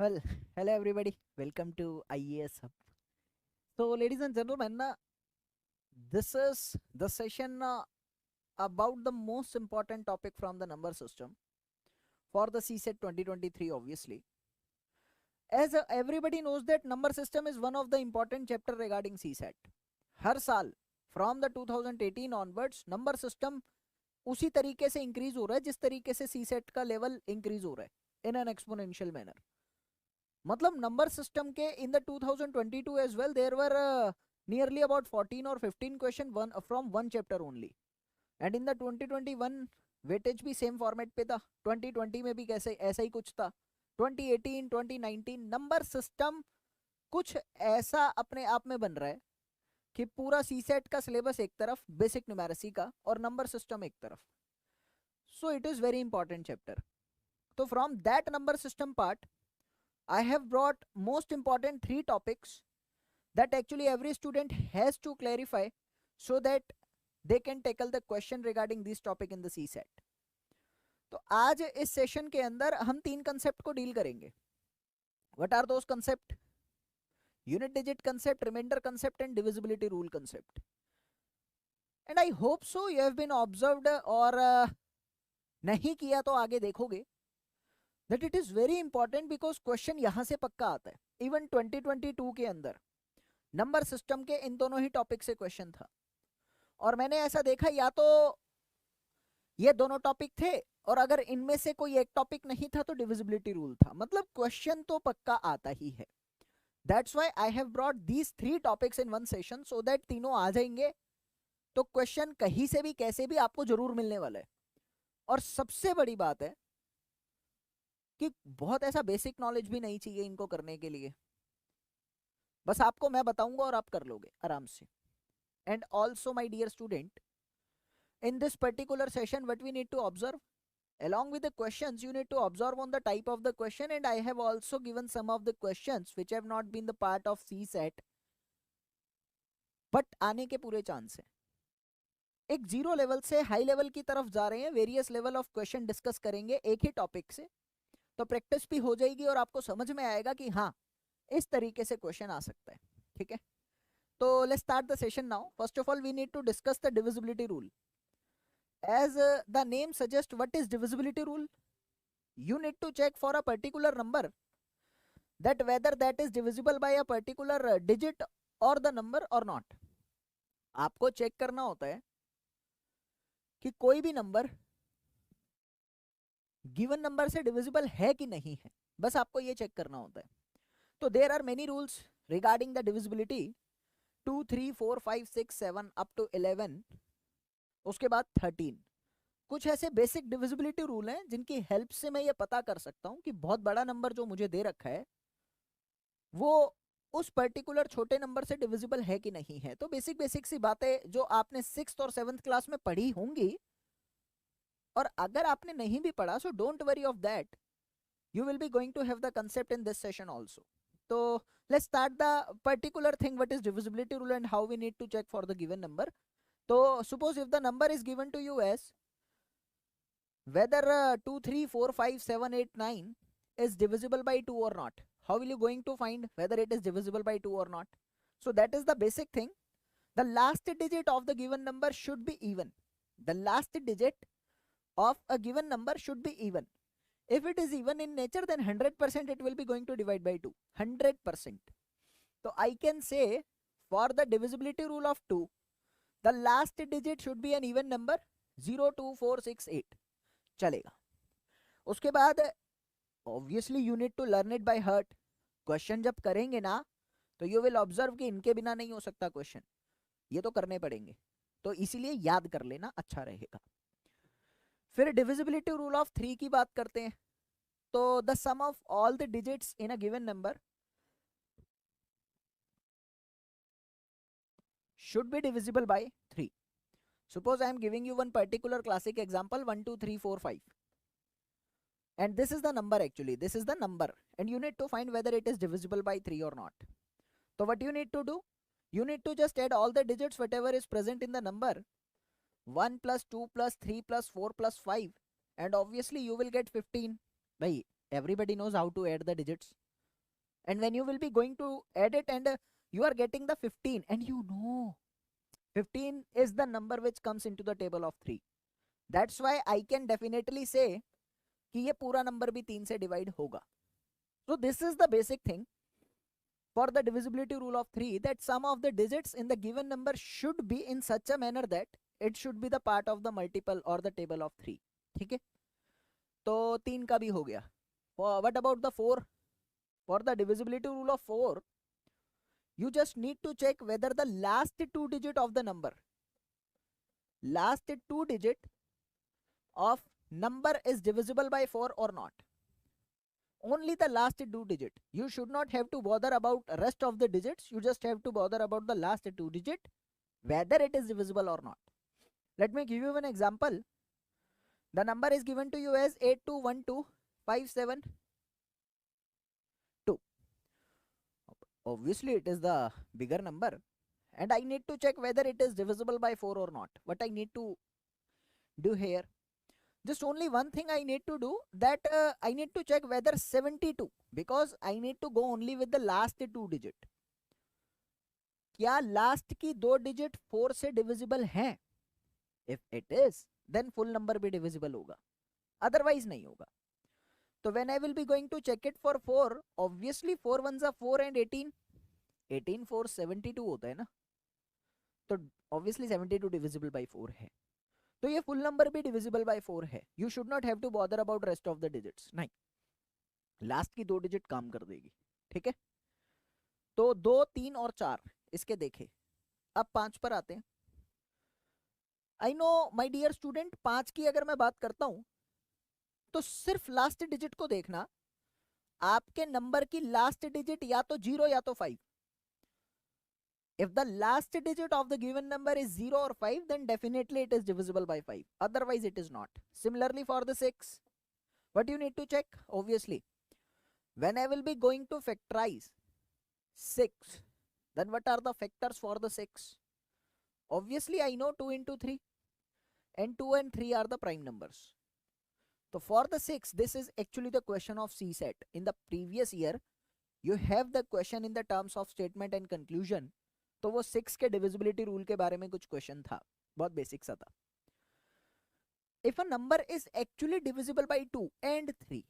Well, hello everybody. Welcome to IES Hub. So, ladies and gentlemen, this is the session about the most important topic from the number system for the CSET 2023. Obviously, as everybody knows that number system is one of the important chapter regarding CSET. हर साल from the 2018 onwards number system उसी तरीके से increase हो रहा है जिस तरीके से CSET का लेवल इंक्रीज हो रहा है in an exponential manner. मतलब नंबर सिस्टम के in the 2022 as well there were nearly about 14 और 15 question one from one chapter only and in the 2021 weightage भी सेम फॉर्मेट पे था 2020 में भी कैसे ऐसा ही कुछ था 2018 2019 नंबर सिस्टम कुछ ऐसा अपने आप में बन रहा है कि पूरा सी सेट का सिलेबस एक तरफ बेसिक न्यूमेरेसी का और नंबर सिस्टम एक तरफ so it is very important chapter तो from that number system part I have brought most important three topics that actually every student has to clarify so that they can tackle the question regarding this topic in the CSET. तो आज इस session के अंदर हम तीन concept को deal करेंगे. What are those concept? Unit digit concept, remainder concept and divisibility rule concept. And I hope so you have been observed और नहीं किया तो आगे देखोगे that it is very important because question यहां से पक्का आता है. इवन 2022 के अंदर नंबर सिस्टम के इन दोनों ही टॉपिक से क्वेश्चन था और मैंने ऐसा देखा या तो ये दोनों टॉपिक थे और अगर इनमें से कोई एक टॉपिक नहीं था तो डिविजिबिलिटी रूल था. मतलब क्वेश्चन तो पक्का आता ही है. That's why I have brought these three topics in one session so that तीनों आ जाएंगे तो क्वेश्चन कहीं से भी कैसे भी आपको जरूर मिलने वाला है. और सबसे बड़ी बात है कि बहुत ऐसा बेसिक नॉलेज भी नहीं चाहिए इनको करने के लिए. बस आपको मैं बताऊंगा और आप कर लोगे आराम से. And also my dear student in this particular session what we need to observe along with the questions you need to observe on the type of the question and I have also given some of the questions which have not been the part of CSET but आने के पूरे chance है. एक zero level से high level की तरफ जा रहे हैं. Various level of question discuss करेंगे एक ही टॉपिक से तो प्रैक्टिस भी हो जाएगी और आपको समझ में आएगा कि हाँ इस तरीके से क्वेश्चन आ सकता है. ठीक है तो let's start the session now. First of all we need to discuss the divisibility rule. As the name suggests, what is divisibility rule? You need to check for a particular number that whether that is divisible by a particular digit or the number or not. आपको check करना होता है कि कोई भी number given number से divisible है कि नहीं है. बस आपको ये चेक करना होता है. तो there are many rules regarding the divisibility 2 3 4 5 6 7 up to 11 उसके बाद 13. कुछ ऐसे बेसिक डिविजिबिलिटी रूल हैं जिनकी हेल्प से मैं ये पता कर सकता हूं कि बहुत बड़ा नंबर जो मुझे दे रखा है वो उस पर्टिकुलर छोटे नंबर से डिविजिबल है कि नहीं है. तो बेसिक बेसिक सी बातें जो आपने 6th और 7th क्लास में पढ़ी होंगी और अगर आपने नहीं भी पढ़ा so don't worry of that you will be going to have the concept in this session also. So let's start the particular thing what is divisibility rule and how we need to check for the given number. So suppose if the number is given to you as whether 2 3 4 5 7 8 9 is divisible by 2 or not. How will you going to find whether it is divisible by 2 or not? So that is the basic thing. The last digit of the given number should be even. The last digit of a given number should be even. If it is even in nature then 100% it will be going to divide by 2. 100%. So I can say for the divisibility rule of 2 the last digit should be an even number 0 2 4 6 8 चलेगा. उसके बाद obviously you need to learn it by heart. Question जब करेंगे ना तो you will observe कि इनके बिना नहीं हो सकता क्वेश्चन. ये तो करने पड़ेंगे तो इसीलिए याद कर लेना अच्छा रहेगा. फिर डिविजिबिलिटी रूल ऑफ 3 की बात करते हैं. तो the sum of all the digits in a given number should be divisible by 3. Suppose I am giving you one particular classic example 1 2 3 4 5 and this is the number actually. This is the number and you need to find whether it is divisible by 3 or not. So what you need to do? You need to just add all the digits whatever is present in the number 1 plus 2 plus 3 plus 4 plus 5 and obviously you will get 15. Bhai, everybody knows how to add the digits. and when you will be going to add it and you are getting the 15 and you know 15 is the number which comes into the table of 3, that's why I can definitely say कि ये पूरा number भी 3 से divide होगा. So this is the basic thing for the divisibility rule of 3, that sum of the digits in the given number should be in such a manner that it should be the part of the multiple or the table of 3. ठीक है, तो 3 का भी हो गया. What about the 4? For the divisibility rule of 4, you just need to check whether the last two digit of the number, last two digit of number is divisible by 4 or not. Only the last two digit. You should not have to bother about rest of the digits. You just have to bother about the last two digit, whether it is divisible or not. Let me give you an example. The number is given to you as 821257. Obviously it is the bigger number and I need to check whether it is divisible by 4 or not. What I need to do here, just only one thing I need to do, that I need to check whether 72, because I need to go only with the last two digit. क्या last की दो digit 4 से divisible हैं? If it is, then full number भी divisible होगा, otherwise नहीं होगा. तो when I will be going to check it for 4, obviously 4 ones are 4 and 18 4 72 होता है ना, तो obviously 72 divisible by 4 है, तो ये फुल नंबर भी डिविजिबल बाय 4 है. You should not have to bother about rest of the digits. नहीं, लास्ट की दो डिजिट काम कर देगी. ठीक है, तो 2 3 और 4 इसके देखे. अब 5 पर आते हैं. I know my dear student, 5 की अगर मैं बात करता हूं तो सिर्फ लास्ट डिजिट को देखना. आपके नंबर की लास्ट डिजिट या तो 0 या तो 5. If the last digit of the given number is 0 or 5, then definitely it is divisible by 5. Otherwise it is not. Similarly for the 6, what you need to check? Obviously, when I will be going to factorize 6, then what are the factors for the 6? Obviously I know 2 into 3, and 2 and 3 are the prime numbers. So for the 6, this is actually the question of CSAT. In the previous year, you have the question in the terms of statement and conclusion. तो वो 6 के divisibility rule के बारे में कुछ question था, बहुत basic सा था. If a number is actually divisible by 2 and 3,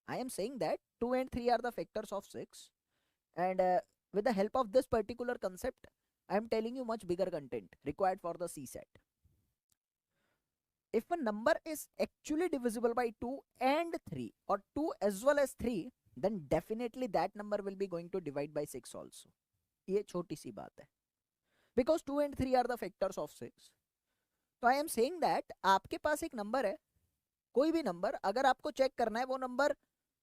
I am saying that 2 and 3 are the factors of 6, and with the help of this particular concept I am telling you much bigger content required for the CSAT. If a number is actually divisible by 2 and 3 or 2 as well as 3, then definitely that number will be going to divide by 6 also. ये छोटी सी बात है, because 2 and 3 are the factors of 6. तो आई am saying that आपके पास एक number है, कोई भी नंबर, अगर आपको चेक करना है वो नंबर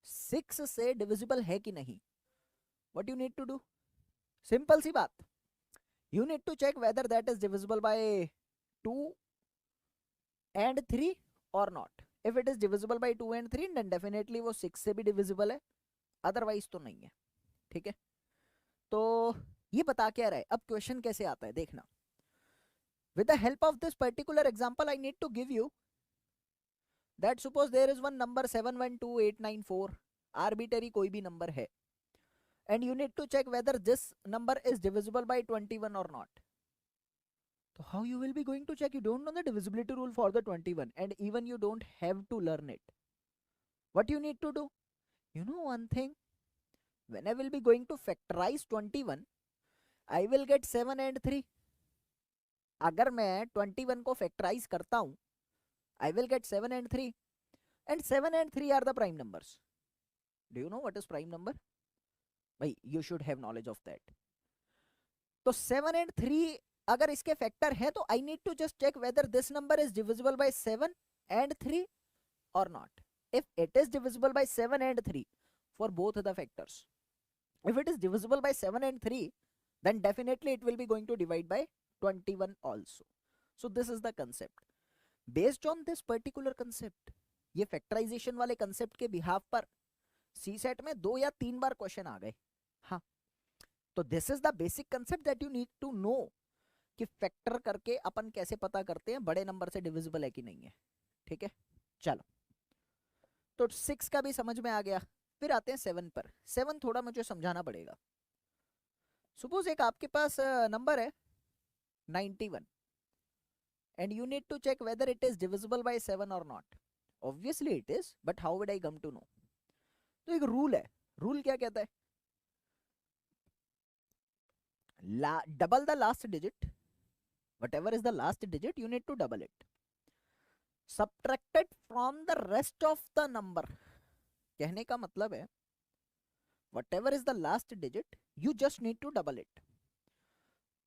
6 से डिविजिबल है कि नहीं, what you need to do? Simple सी बात, you need to check whether that is divisible by 2 and 3 or not. If it is divisible by 2 and 3, then definitely वो 6 से भी divisible है, otherwise तो नहीं है. ठीक है, तो ये बता क्या रहा है. अब क्वेश्चन कैसे आता है देखना. With the help of this particular example, I need to give you that suppose there is one number 712894, arbitrary कोई भी number है, and you need to check whether this number is divisible by 21 or not. So how you will be going to check? You don't know the divisibility rule for the 21, and even you don't have to learn it. What you need to do? You know one thing, when I will be going to factorize 21, I will get 7 and 3. अगर मैं 21 को factorize करता हूं, I will get 7 and 3, and 7 and 3 are the prime numbers. Do you know what is prime number? भाई, you should have knowledge of that. तो 7 and 3 अगर इसके factor है, तो I need to just check whether this number is divisible by 7 and 3 or not. If it is divisible by 7 and 3 for both the factors, if it is divisible by 7 and 3, then definitely it will be going to divide by 21 also. So this is the concept. Based on this particular concept, ये factorization वाले concept के behalf पर CSAT में 2 या 3 बार question आ गए. हाँ, तो this is the basic concept that you need to know कि फैक्टर करके अपन कैसे पता करते हैं बड़े नंबर से डिविजिबल है कि नहीं है. ठीक है, चलो, तो 6 का भी समझ में आ गया. फिर आते हैं 7 पर। 7 थोड़ा मुझे समझाना पड़ेगा। सपोज एक आपके पास नंबर है 91 and you need to check whether it is divisible by 7 or not. Obviously it is, but how would I come to know? तो एक रूल है, रूल क्या कहता है? Double the last digit, whatever is the last digit you need to double it, subtracted from the rest of the number. कहने का मतलब है whatever is the last digit you just need to double it.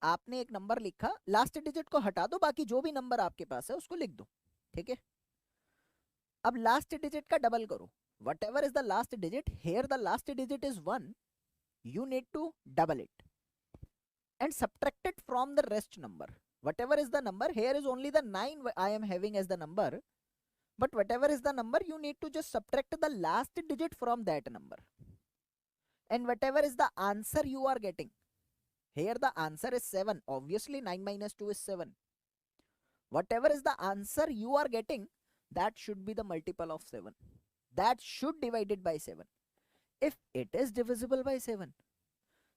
आपने एक number लिखा, last digit को हटा दो, बाकी जो भी नंबर आपके पास है उसको लिख दो, ठीक है? अब लास्ट डिजिट का डबल करो, whatever is the last digit, here the last digit is 1, you need to double it and subtract it from the rest number. Whatever is the number, here is only the 9 I am having as the number, but whatever is the number you need to just subtract the last digit from that number, and whatever is the answer you are getting, here the answer is 7, obviously 9 minus 2 is 7. Whatever is the answer you are getting, that should be the multiple of 7, that should divided by 7. If it is divisible by 7,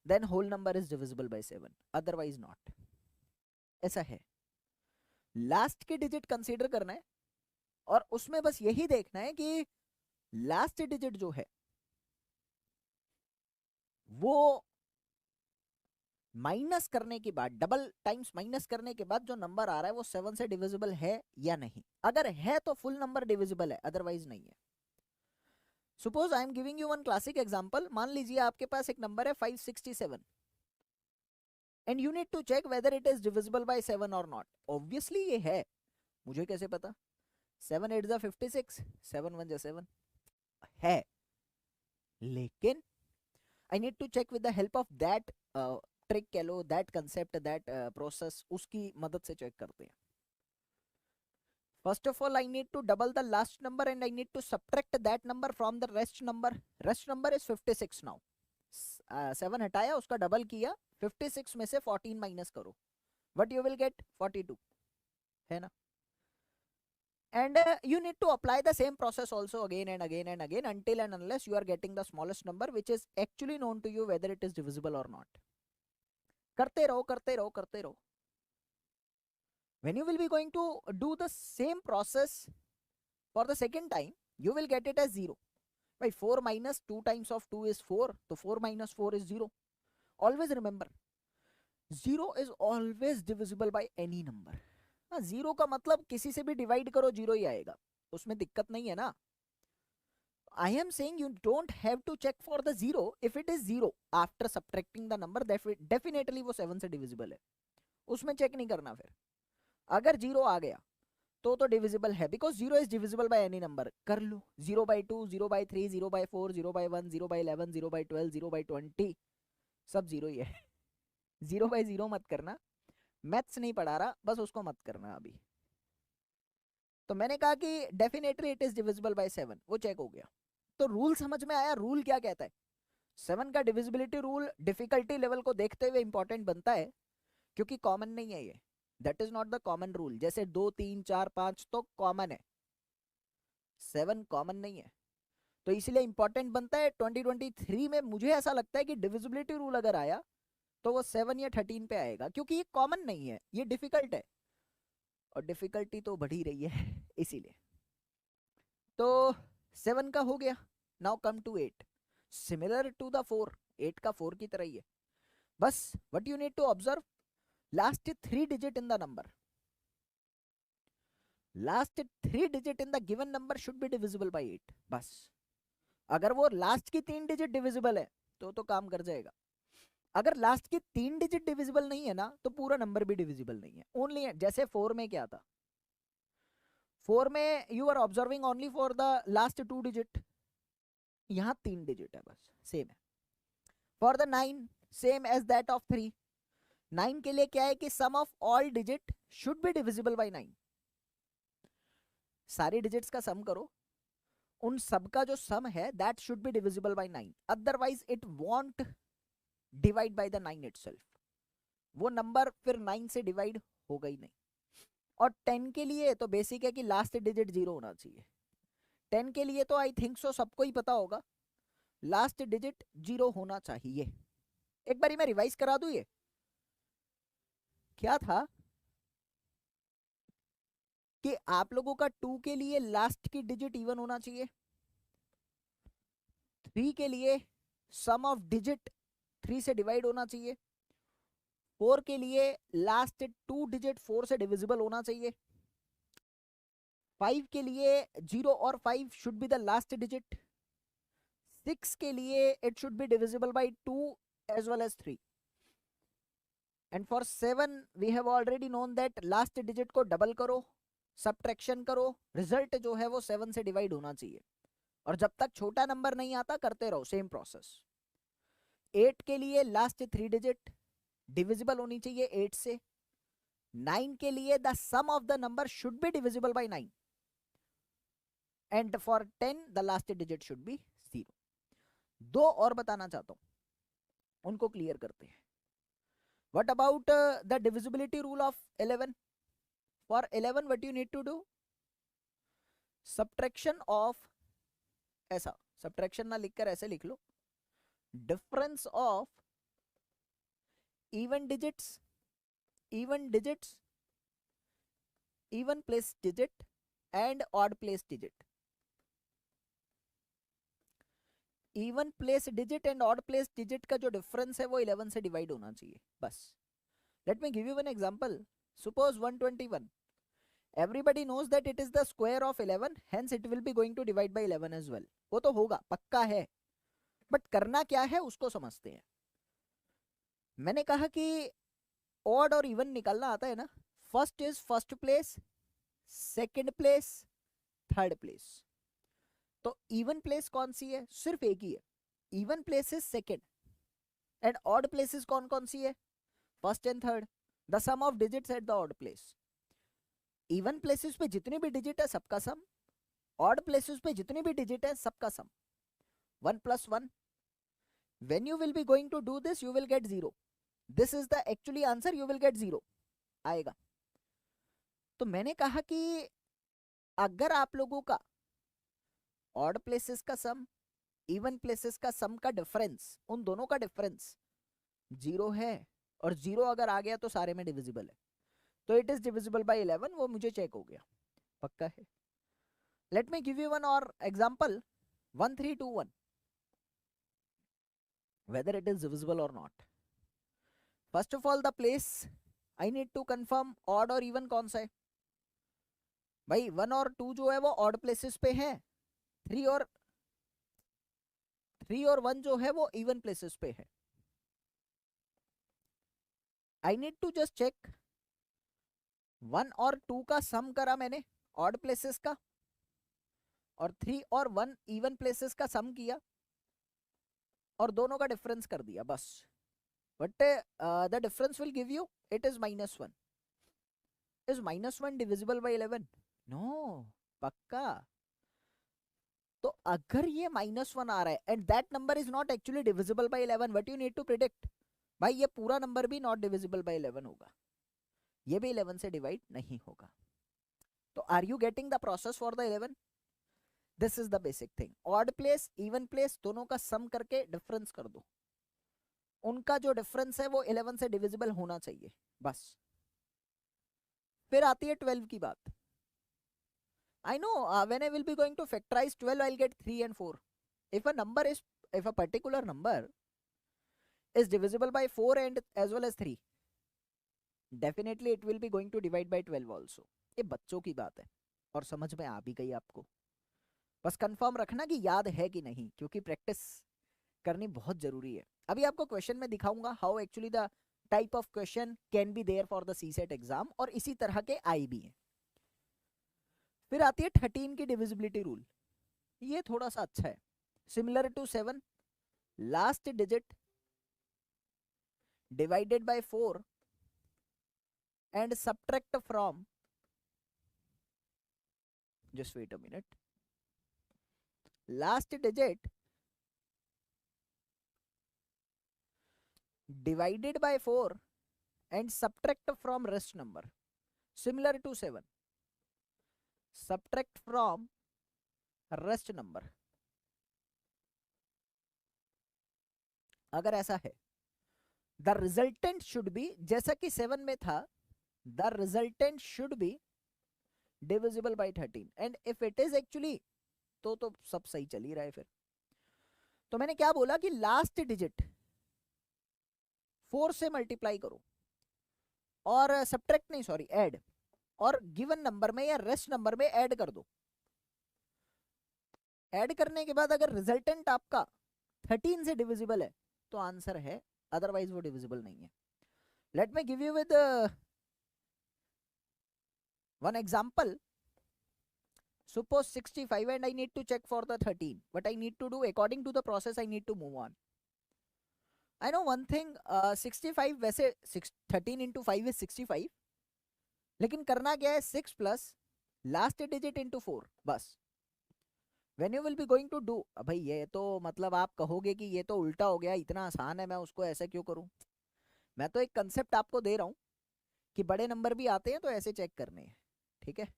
then whole number is divisible by 7, otherwise not. ऐसा है, last के digit consider करना है और उसमें बस यही देखना है कि लास्ट डिजिट जो है वो माइनस करने के बाद, डबल टाइम्स माइनस करने के बाद जो नंबर आ रहा है वो 7 से डिविजिबल है या नहीं। अगर है तो फुल नंबर डिविजिबल है, अदरवाइज नहीं है। Suppose I am giving you one classic example. मान लीजिए आपके पास एक नंबर है 567 and you need to check whether it is divisible by 7 और नॉट। ऑब्वियसली ये है, मुझे कैसे पता? 7 8 जा 56, 7 1 जा 7 है, लेकिन I need to check with the help of that trick कह लो, दैट कंसेप्ट, दैट प्रोसेस, उसकी मदद से चेक करते हैं। First of all I need to double the last number and I need to subtract that number from the rest number. Rest number is 56 now. 7 हटाया, उसका double किया, 56 में से 14 माइनस करो, व्हाट यू विल गेट? 42, है ना? And you need to apply the same process also again and again and again until and unless you are getting the smallest number which is actually known to you whether it is divisible or not. करते रहो करते रहो करते रहो। When you will be going to do the same process for the second time, you will get it as 0. By 4 minus 2 times of 2 is 4, so 4 minus 4 is 0. Always remember, 0 is always divisible by any number. हाँ, 0 का मतलब किसी से भी divide करो 0 ही आएगा, उसमें दिक्कत नहीं है ना। I am saying you don't have to check for the 0. If it is 0 after subtracting the number, definitely वो 7 से divisible है, उसमें चेक नहीं करना। फिर अगर 0 आ गया तो डिविजिबल है, because 0 is divisible by any number. कर लो 0 by 2, 0 by 3, 0 by 4, 0 by 1, 0 by 11, 0 by 12, 0 by 20, सब 0 ही है। 0 by 0 मत करना, मैथ्स नहीं पढ़ा रहा, बस उसको मत करना अभी। तो मैंने कहा कि definitely it is divisible by 7, वो चेक हो गया। तो रूल समझ में आया? रूल क्या कहता है? 7 का डिविजिबिलिटी रूल डिफिकल्टी लेवल को देखते हुए इंपॉर्टेंट बनता है, क्योंकि कॉमन नहीं है ये, that is not the common rule. जैसे 2 3 4 5 तो कॉमन है, 7 कॉमन नहीं है, तो इसलिए इंपॉर्टेंट बनता है। 2023 में मुझे ऐसा लगता है कि डिविजिबिलिटी रूल अगर आया तो वो 7 या 13 पे आएगा, क्योंकि ये कॉमन नहीं है, ये डिफिकल्ट है, और डिफिकल्टी तो बढ़ ही रही है इसीलिए। तो 7 का हो गया। Now come to 8, similar to the 4, 8 का 4 की तरह ही है। बस what you need to observe, last 3 digit in the number, last 3 digit in the given number should be divisible by 8। बस अगर वो लास्ट की 3 डिजिट डिविजिबल है तो काम कर जाएगा। अगर लास्ट की 3 डिजिट डिविजिबल नहीं है ना, तो पूरा नंबर भी डिविजिबल नहीं है। ओनली जैसे 4 में क्या था, 4 में you are observing only for the last 2 digit, यहां 3 डिजिट है, बस सेम है। For the 9 same as that of 3, 9 के लिए क्या है कि sum of all digit should be divisible by 9। सारे डिजिट्स का सम करो, उन सब का जो सम है that should be divisible by 9, otherwise it won't divide by the 9 itself. वो नंबर फिर 9 से डिवाइड होगा ही नहीं। और 10 के लिए तो बेसिक है कि लास्ट डिजिट 0 होना चाहिए। 10 के लिए तो आई थिंक सो सबको ही पता होगा, लास्ट डिजिट 0 होना चाहिए। एक बारी मैं रिवाइज करा दूं, ये क्या था कि आप लोगों का 2 के लिए लास्ट की डिजिट इवन होना चाहिए, 3 के लिए सम ऑफ डिजिट 3 से डिवाइड होना चाहिए, 4 के लिए लास्ट 2 डिजिट 4 से डिविजिबल होना चाहिए, 5 के लिए 0 और 5 should be the last digit, 6 के लिए it should be divisible by 2 as well as 3, and for 7 we have already known that last digit को डबल करो, सब्ट्रैक्शन करो, रिजल्ट जो है वो 7 से डिवाइड होना चाहिए, और जब तक छोटा नंबर नहीं आता करते रहो सेम प्रोसेस। 8 के लिए लास्ट 3 डिजिट डिविजिबल होनी चाहिए 8 से, 9 के लिए the sum of the number should be divisible by 9, and for 10 the last digit should be 0। दो और बताना चाहता हूं, उनको क्लियर करते हैं। What about the divisibility rule of 11? For 11 what you need to do, subtraction of, ऐसा subtraction ना लिखकर ऐसे लिख लो, difference of even digits, even digits, even place digit and odd place digit, even place digit and odd place digit का जो difference है वो 11 से डिवाइड होना चाहिए बस। Late me give you one example, suppose 121, everybody knows that it is the square of 11, hence it will be going to divide by 11 as well, वो तो होगा पक्का है, बट करना क्या है उसको समझते हैं। मैंने कहा कि ऑड और इवन निकालना आता है ना, first is first place, second place, third place. तो इवन प्लेस कौन सी है, सिर्फ एक ही है, even place is second, and odd places कौन कौन सी है, first and third, the sum of digits at the odd place. Even places पे जितनी भी डिजिट है सबका सम, ऑड प्लेसेस पे जितनी भी डिजिट है सबका सम, 1 + 1। when you will be going to do this you will get 0, this is the actually answer, you will get 0 आएगा। तो मैंने कहा कि अगर आप लोगों का ऑड प्लेसेस का सम, इवन प्लेसेस का सम का डिफरेंस, उन दोनों का डिफरेंस 0 है, और 0 अगर आ गया तो सारे में डिविजिबल है, तो इट इज डिविजिबल बाय 11, वो मुझे चेक हो गया, पक्का है। Let me give you one और example, 1321, whether it is divisible or not। First of all the place I need to confirm odd और इवन कौन सा है, भाई 1 और 2 जो है वो ऑड प्लेसेस पे है, 3 और 1 जो है वो इवन प्लेसेस पे है। I need to just check, 1 और 2 का सम करा मैंने ऑड प्लेसेस का, और 3 और 1 इवन प्लेसेस का सम किया, और दोनों का डिफरेंस कर दिया बस। But the difference will give you it is -1। Is -1 divisible by 11? No, पक्का। तो अगर ये -1 आ रहा है and that number is not actually divisible by 11, what you need to predict, भाई ये पूरा नंबर भी नॉट डिविजिबल बाय 11 होगा, ये भी 11 से डिवाइड नहीं होगा। तो are you getting the process for the 11? This is the basic thing, odd place even place दोनों का सम करके डिफरेंस कर दो, उनका जो डिफरेंस है वो 11 से डिविजिबल होना चाहिए बस। फिर आती है 12 की बात। I know when I will be going to factorize 12 I'll get 3 and 4. If a particular number is divisible by 4 and as well as 3, definitely it will be going to divide by 12 also। ये बच्चों की बात है और समझ में आ भी गई आपको, बस कंफर्म रखना कि याद है कि नहीं, क्योंकि प्रैक्टिस करनी बहुत जरूरी है। अभी आपको क्वेश्चन में दिखाऊंगा how actually the type of question can be there for the CSAT exam, और इसी तरह के आई भी हैं। फिर आती है 13 की डिविजिबिलिटी रूल, ये थोड़ा सा अच्छा है, similar to 7, last digit divided by 4 and subtract from, just wait a minute, last digit divided by 4 and subtract from rest number, similar to 7, subtract from rest number। अगर ऐसा है, द रिजल्टेंट शुड बी, जैसा कि 7 में था, the resultant should be divisible bye 13 and if it is actually, तो सब सही चल ही रहा है फिर। तो मैंने क्या बोला कि लास्ट डिजिट 4 से मल्टीप्लाई करो और सब्ट्रैक्ट नहीं, सॉरी, ऐड, और गिवन नंबर में या रेस्ट नंबर में ऐड कर दो। ऐड करने के बाद अगर रिजल्टेंट आपका 13 से डिविजिबल है तो आंसर है, अदरवाइज वो डिविजिबल नहीं है। Let me give you with one example. Suppose 65 and I need to check for the 13. What I need to do according to the process, I need to move on. I know one thing, 65 वैसे 13 into 5 is 65, लेकिन करना क्या है, 6 plus last digit into 4 बस. When you will be going to do, भाई ये तो मतलब आप कहोगे कि ये तो उल्टा हो गया, इतना आसान है, मैं उसको ऐसे क्यों करूं? मैं तो एक कंसेप्ट आपको दे रहा हूं कि बड़े नंबर भी आते हैं तो ऐसे चेक करने हैं, ठीक है?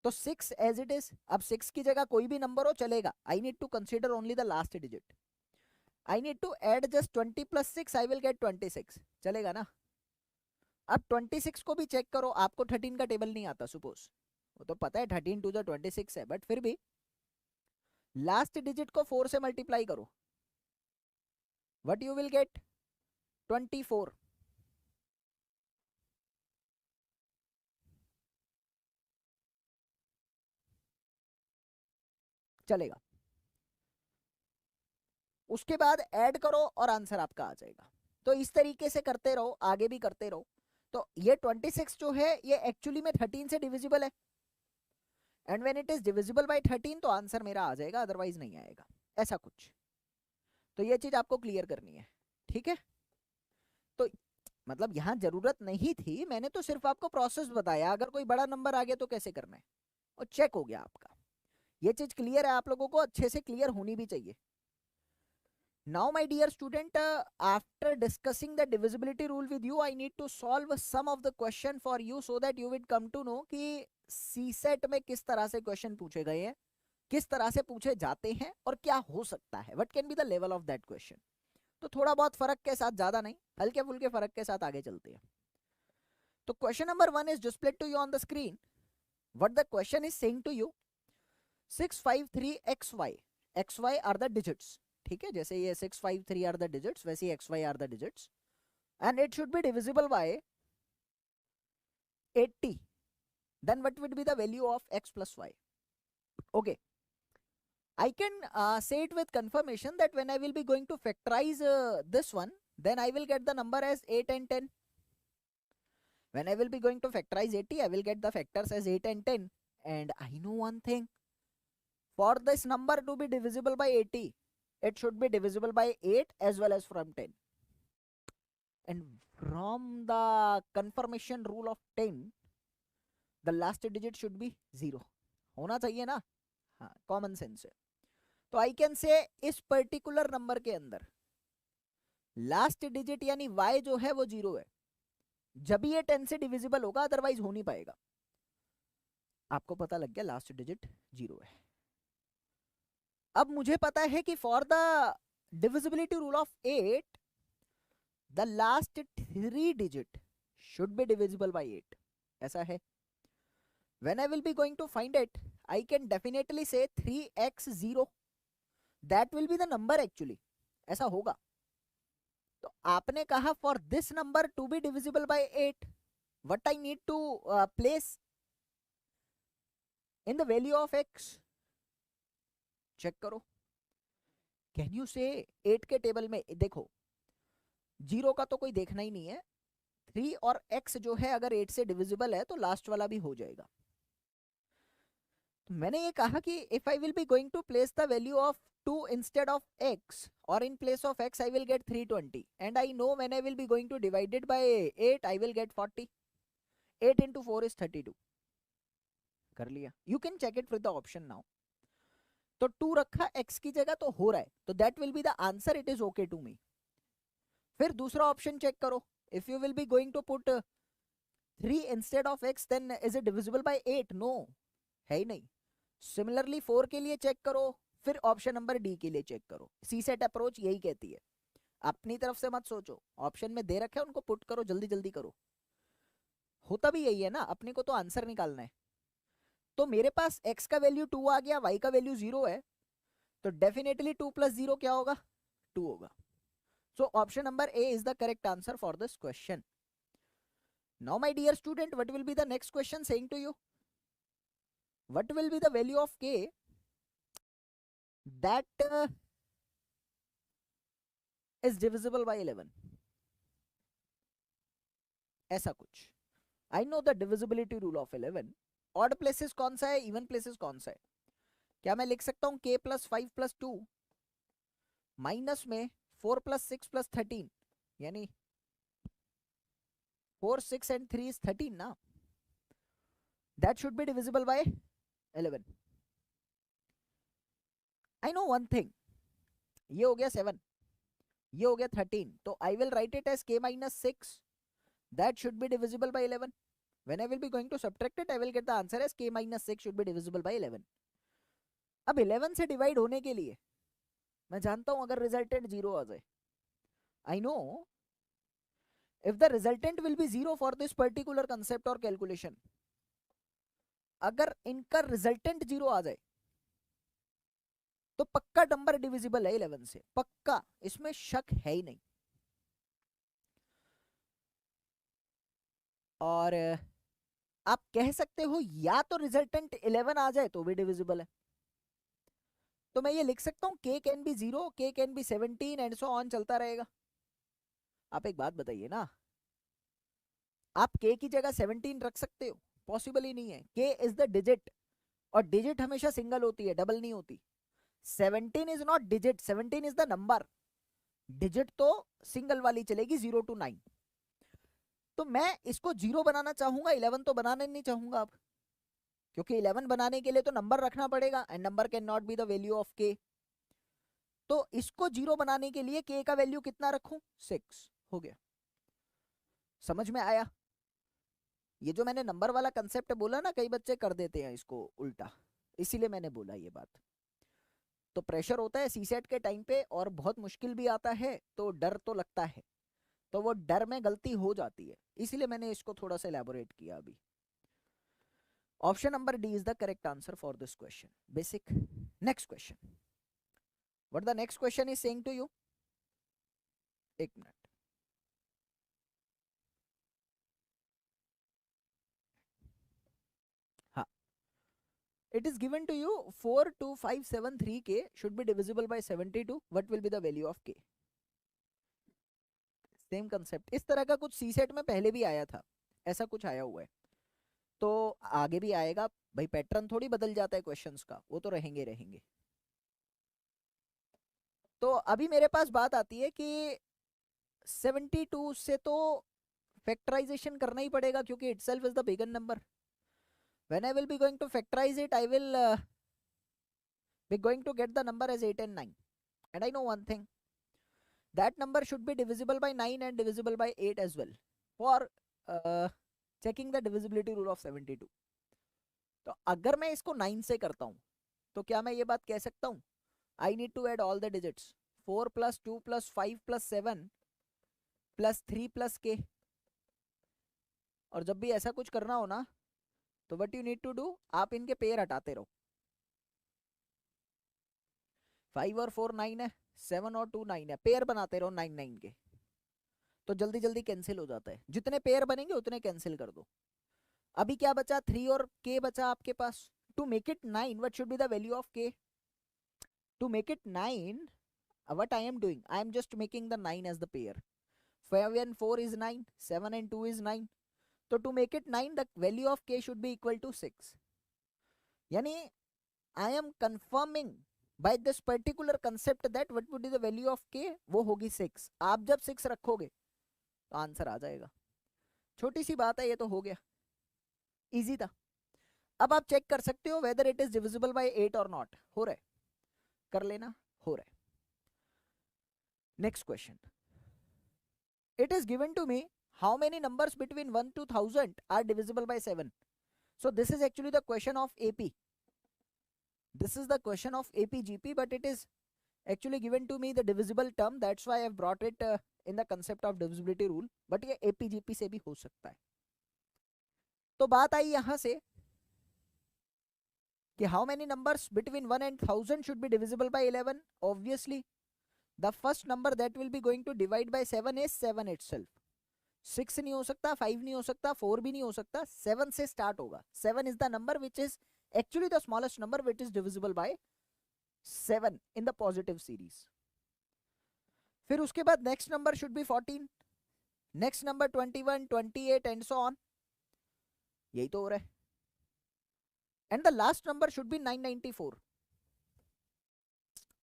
तो 6 एज इट इज, अब 6 की जगह कोई भी नंबर हो चलेगा. I need to consider only the last digit. I need to add just 20 plus 6, I will get 26. चलेगा ना? अब 26 को भी चेक करो, आपको 13 का टेबल नहीं आता सपोज, वो तो पता है 13 टू द 26 है, बट फिर भी लास्ट डिजिट को 4 से मल्टीप्लाई करो, व्हाट यू विल गेट, 24. चलेगा? उसके बाद ऐड करो और आंसर आपका आ जाएगा. तो इस तरीके से करते रहो, आगे भी करते रहो. तो ये 26 जो है ये एक्चुअली में 13 से डिविजिबल है, and when it is divisible bye 13 तो आंसर मेरा आ जाएगा, अदरवाइज नहीं आएगा, ऐसा कुछ. तो ये चीज आपको क्लियर करनी है, ठीक है? तो मतलब यहां जरूरत नहीं थी, मैंने तो सिर्फ आपको प्रोसेस बताया, अगर कोई बड़ा नंबर आ गया तो कैसे करना है, और चेक हो गया आपका. ये चीज क्लियर है आप लोगों को, अच्छे से क्लियर होनी भी चाहिए. Now my dear student, after discussing the divisibility rule with you, I need to solve some of the question for you so that you will come to know कि CSET में किस तरह से क्वेश्चन पूछे गए हैं, किस तरह से पूछे जाते हैं, और क्या हो सकता है, what can be the level of that question. तो थोड़ा बहुत फर्क के साथ, ज्यादा नहीं, हल्के फुल्के फर्क के साथ आगे चलते हैं. तो question number 1 is displayed to you on the screen. What the question is saying to you, 653xy, xy are the digits, ठीक है? जैसे ये 653 आर द डिजिट्स, वैसे ही xy are the digits, and it should be divisible by 80. Then what would be the value of x plus y? Okay, I can say it with confirmation that when I will be going to factorize this one, then I will get the number as 8 and 10. When I will be going to factorize 80, I will get the factors as 8 and 10. And I know one thing, for this number to be divisible by 80, it should be divisible by 8 as well as from 10. And from the confirmation rule of 10, the last digit should be 0. होना चाहिए ना? हाँ, common sense है. तो I can से इस particular number के अंदर लास्ट डिजिट यानी y जो है वो 0 है, जब ये 10 से डिविजिबल होगा, अदरवाइज हो नहीं पाएगा. आपको पता लग गया लास्ट डिजिट 0 है. अब मुझे पता है कि for the divisibility rule of 8, the last 3 digit should be divisible by 8. ऐसा है. When I will be going to find it, I can definitely say 3x0. That will be the number actually. ऐसा होगा. तो आपने कहा for this number to be divisible by 8, what I need to place in the value of x? Check करो. Can you say 8 के table में देखो, 0 का तो कोई देखना ही नहीं है, 3 और x जो है अगर 8 से डिविजिबल है तो लास्ट वाला भी हो जाएगा. तो मैंने ये कहा कि if I will be going to place the value of 2 instead of x, or in place of x I will get 320, and I know when I will be going to divide it by 8 I will get 40. 8 into 4 is 32. कर लिया. You can check it with the option now. तो 2 रखा x की जगह तो हो रहा है, तो that will be the answer, it is okay to me. फिर दूसरा ऑप्शन चेक करो. If you will be going to put 3 instead of x, then is it divisible by 8? No, है ही नहीं. Similarly 4 के लिए चेक करो. फिर ऑप्शन नंबर डी के लिए चेक करो। सी सेट अप्रोच यही कहती है, अपनी तरफ से मत सोचो, ऑप्शन में दे रखे उनको पुट करो, जल्दी जल्दी करो। होता भी यही है ना, अपने को तो आंसर निकालना है। तो मेरे पास x का वैल्यू 2 आ गया, y का वैल्यू 0 है, तो डेफिनेटली 2 + 0 क्या होगा? 2 होगा। So option number A is the correct answer for this question. Now my dear student, what will be the next question saying to you? What will be the value of k that is divisible by 11? ऐसा कुछ। I know the divisibility rule of 11। Odd places कौन सा है, even places कौन सा है? क्या मैं लिख सकता हूं k + 5 + 2 माइनस में 4 + 6 + 13, यानी 4, 6 and 3 is 13 ना? That should be divisible by 11. I know one thing, ये हो गया 7, ये हो गया 13, तो I will write it as k - 6. That should be divisible by 11. When I will be going to subtract it, I will get the answer as k - 6 should be divisible by 11. अब 11 से divide होने के लिए मैं जानता हूं अगर resultant 0 आ जाए, I know if the resultant will be 0 for this particular concept or calculation, अगर इनका रिजल्टेंट 0 आ जाए तो पक्का नंबर डिविजिबल है 11 से, पक्का, इसमें शक है ही नहीं। और आप कह सकते हो या तो रिजल्टेंट 11 आ जाए तो भी डिविजिबल है, तो मैं ये लिख सकता हूं k can be 0, k can be 17 and so on, चलता रहेगा। आप एक बात बताइए ना, आप k की जगह 17 रख सकते हो? पॉसिबल ही नहीं है। k इज द डिजिट, और डिजिट हमेशा सिंगल होती है, डबल नहीं होती। 17 is not digit, 17 is the number. Digit तो सिंगल वाली चलेगी 0 to 9। तो मैं इसको 0 बनाना चाहूंगा, 11 तो बनाना नहीं चाहूंगा अब, क्योंकि 11 बनाने के लिए तो नंबर रखना पड़ेगा, and number can not B the value of k। तो इसको 0 बनाने के लिए k का वैल्यू कितना रखूं? 6 हो गया। समझ में आया? ये जो मैंने नंबर वाला कंसेप्ट बोला ना, कई बच्चे कर देते हैं इसको उल्टा, इसीलिए मैंने बोला ये बात। तो प्रेशर होता है सीसेट के टाइम पे, और बहुत मुश्किल भी आता है, तो डर तो लगता है, तो वो डर में गलती हो जाती है, इसीलिए मैंने इसको थोड़ा सा एलैबोरेट किया अभी। Option number D is the correct answer for this question, basic. Next question, what the next question is saying to you? एक मिनट, हाँ, it is given to you 42573k should be divisible by 72. What will be the value of k? Same concept, इस तरह का कुछ सी set में पहले भी आया था, ऐसा कुछ आया हुआ है, तो आगे भी आएगा भाई। पैटर्न थोड़ी बदल जाता है क्वेश्चंस का, वो तो रहेंगे रहेंगे। तो अभी मेरे पास बात आती है कि 72 से तो फैक्टराइजेशन करना ही पड़ेगा, क्योंकि itself is the bigger number. When I will be going to factorize it, I will be going to get the number as 8 and 9. And I know one thing, that number should be divisible by 9 and divisible by 8 as well, for checking the divisibility rule of 72. तो अगर मैं इसको 9 से करता हूं, तो क्या मैं ये बात कह सकता हूं, I need to add all the digits, 4 + 2 + 5 + 7 + 3 + k। और जब भी ऐसा कुछ करना हो ना, तो what you need to do, आप इनके पेयर हटाते रहो। 5 और 4 9 है, 7 और 2 9 है, पेयर बनाते रहो 9 9 के, तो जल्दी जल्दी कैंसिल हो जाता है। जितने पेयर बनेंगे उतने कैंसिल कर दो। अभी क्या बचा, 3 और k बचा आपके पास। To make it 9, what should be the value of k? To make it 9, what I am doing, I am just making the 9 as the pair. 5 and 4 is 9, 7 and 2 is 9, तो to make it 9 the value of k should be equal to 6। यानी I am confirming by this particular concept that what would be the value of k, वो होगी 6। आप जब 6 रखोगे तो answer आ जाएगा। छोटी सी बात है, ये तो हो गया, इजी था। अब आप चेक कर सकते हो whether it is divisible by 8 or not। हो रहा है, कर लेना, हो रहा है। Next question, it is given to me how many numbers between 1 to 1000 are divisible by 7। so this is actually the question of AP। This is the question of APGP, but it is actually given to me the divisible term. That's why I've brought it in the concept of divisibility rule. But ये APGP से भी हो सकता है. तो बात आई यहाँ से कि how many numbers between 1 and 1000 should be divisible by 11. Obviously, the first number that will be going to divide by 7 is 7 itself. 6 नहीं हो सकता, 5 नहीं हो सकता, 4 भी नहीं हो सकता, 7 से start होगा. 7 is the number which is actually the smallest number which is divisible by 7 in the positive series. फिर उसके बाद next number should be 14, next number 21, 28 and so on. यही तो हो रहा है. And the last number should be 994.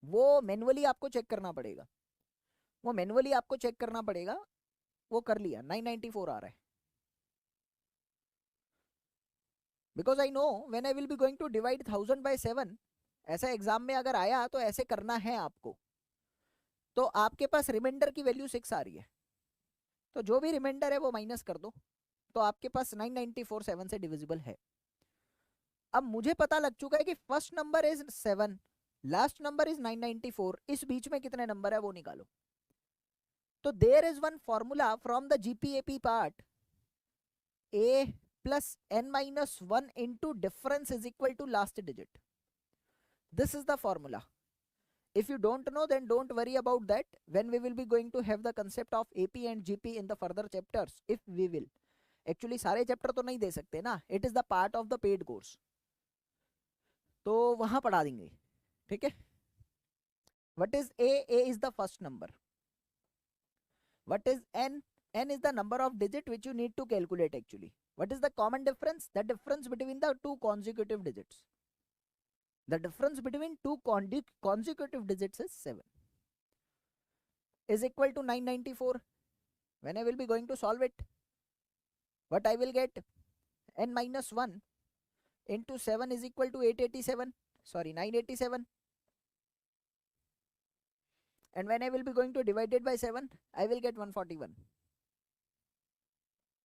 वो manually आपको चेक करना पड़ेगा, वो मैनुअली आपको चेक करना पड़ेगा. वो कर लिया, 994 आ रहा है. Because I know when I will be going to divide 1000 by 7, ऐसा एग्जाम में अगर आया तो ऐसे करना है आपको. तो आपके पास रिमाइंडर की वैल्यू 6 आ रही है, तो जो भी रिमाइंडर है वो माइनस कर दो, तो आपके पास 994 7 से डिविजिबल है. अब मुझे पता लग चुका है कि first number is 7, last number is 994, इस बीच में कितने नंबर है वो निकालो. तो there is one formula from the GP AP part, a plus n minus 1 into difference is equal to last digit. This is the formula. If you don't know, then don't worry about that when we will be going to have the concept of AP and GP in the further chapters, if we will. Actually सारे chapter तो नहीं दे सकते ना, it is the part of the paid course, तो वहां पढ़ा देंगे. ठीक है. What is a? A is the first number. What is n? N is the number of digit which you need to calculate actually. What is the common difference? The difference between the two consecutive digits. The difference between two consecutive digits is 7. Is equal to 994. When I will be going to solve it, what I will get? N minus 1 into 7 is equal to 887. Sorry, 987. And when I will be going to divide it by 7, I will get 141.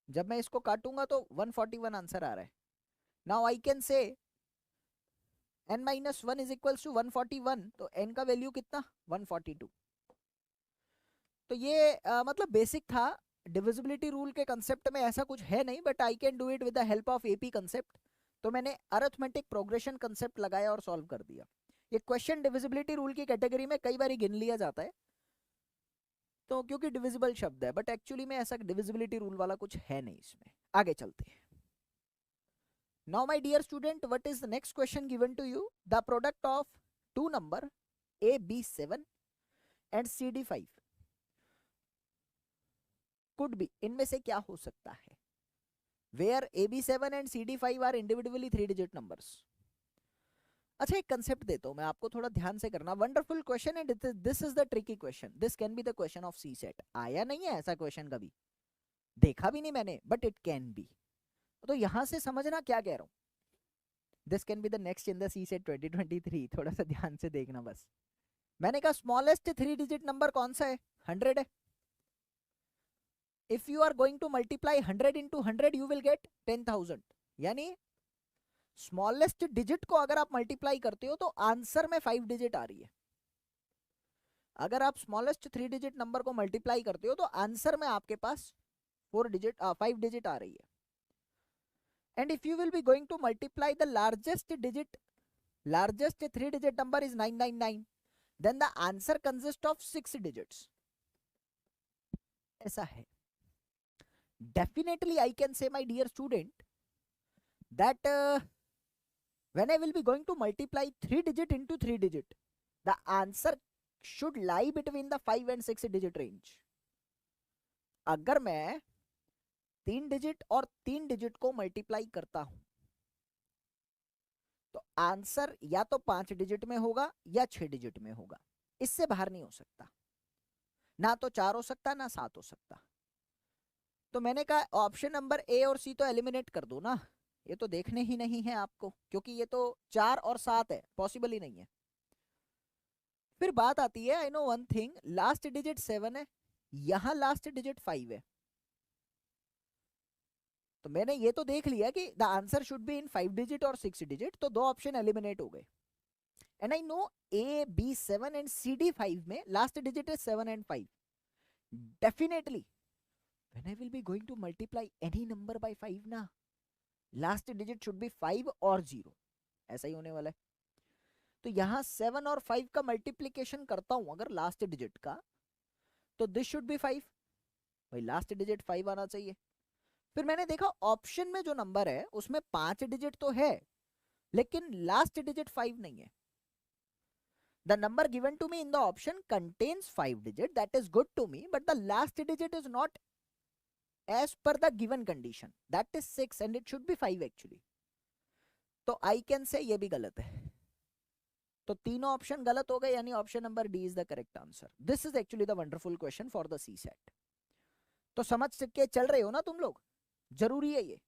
जब मैं इसको काटूंगा तो 141 answer आ रहा है. Now I can say n minus 1 is equals to 141, तो n का value कितना? 142. तो ये मतलब बेसिक था. डिविजिबिलिटी रूल के कंसेप्ट में ऐसा कुछ है नहीं, but I can do it with the help of AP concept. तो मैंने अरिथमेटिक प्रोग्रेशन कंसेप्ट लगाया और सॉल्व कर दिया. ये क्वेश्चन डिविजिबिलिटी रूल की कैटेगरी में कई बार गिन लिया जाता है, तो क्योंकि डिविजिबल शब्द है, बट एक्चुअली में ऐसा डिविजिबिलिटी रूल वाला कुछ है नहीं इसमें. आगे चलते हैं. Now my dear student, what is the next question given to you? The product of two number AB7 and CD5 could be. इनमें से क्या हो सकता है? Where AB7 and CD5 are individually 3 digit numbers. अच्छा, एक कंसेप्ट देता हूं मैं आपको, थोड़ा ध्यान से करना. Wonderful question and this is the tricky question. This can be the question of CSAT. आया नहीं है ऐसा क्वेश्चन कभी, देखा भी नहीं मैंने, बट इट कैन बी. तो यहां से समझना क्या कह रहा हूं. This can be the next in the C set 2023. थोड़ा सा ध्यान से देखना बस. मैंने कहा स्मॉलेस्ट 3 डिजिट नंबर कौन सा है? 100 है. If you are going to multiply 100 into 100 you will get 10,000. यानी स्मॉलेस्ट डिजिट को अगर आप मल्टीप्लाई करते हो तो आंसर में 5 डिजिट आ रही है. अगर आप स्मॉलेस्ट 3 डिजिट नंबर को मल्टीप्लाई करते हो तो आंसर में आपके पास 5 डिजिट आ रही है. And if you will be going to multiply the largest 3 digit number is 999, then the answer consist of 6 digits. ऐसा है. Definitely I can say my dear student that when I will be going to multiply 3 digit into 3 digit, the answer should lie between the 5 and 6 digit range. अगर मैं 3 digit और 3 digit को multiply करता हूं तो answer या तो 5 digit में होगा या 6 डिजिट में होगा. इससे बाहर नहीं हो सकता. ना तो 4 हो सकता ना 7 हो सकता. तो मैंने कहा ऑप्शन नंबर ए और सी तो एलिमिनेट कर दो ना, ये तो देखने ही नहीं है आपको, क्योंकि ये तो 4 और 7 है, पॉसिबल ही नहीं है. फिर बात आती है, I no one thing, last digit 7 है, यहां लास्ट डिजिट 5 है. तो मैंने ये तो देख लिया कि the answer should be in 5 digit और 6 डिजिट, तो 2 ऑप्शन एलिमिनेट हो गए. and I know A, B 7 and C, D 5 में last digit is 7 and 5. Definitely, when I will be going to multiply any number by 5 ना, last digit should be 5 और 0. ऐसा ही होने वाला है. तो यहाँ 7 और 5 का मल्टीप्लीकेशन करता हूं अगर लास्ट डिजिट का, तो दिस शुड बी 5. भाई लास्ट डिजिट 5 आना चाहिए. फिर मैंने देखा ऑप्शन में जो नंबर है उसमें 5 डिजिट तो है, लेकिन लास्ट डिजिट 5 नहीं है. The number given to me in the option contains 5 digit, that is good to me, but the last digit is not as per the given condition, that is 6 and it should be 5 actually. तो I can say ये भी गलत है. तो तीनों option गलत हो गए, यानी option number D is the correct answer. This is actually the wonderful question for the C set. तो समझ के चल रहे हो ना तुम लोग, जरूरी है ये.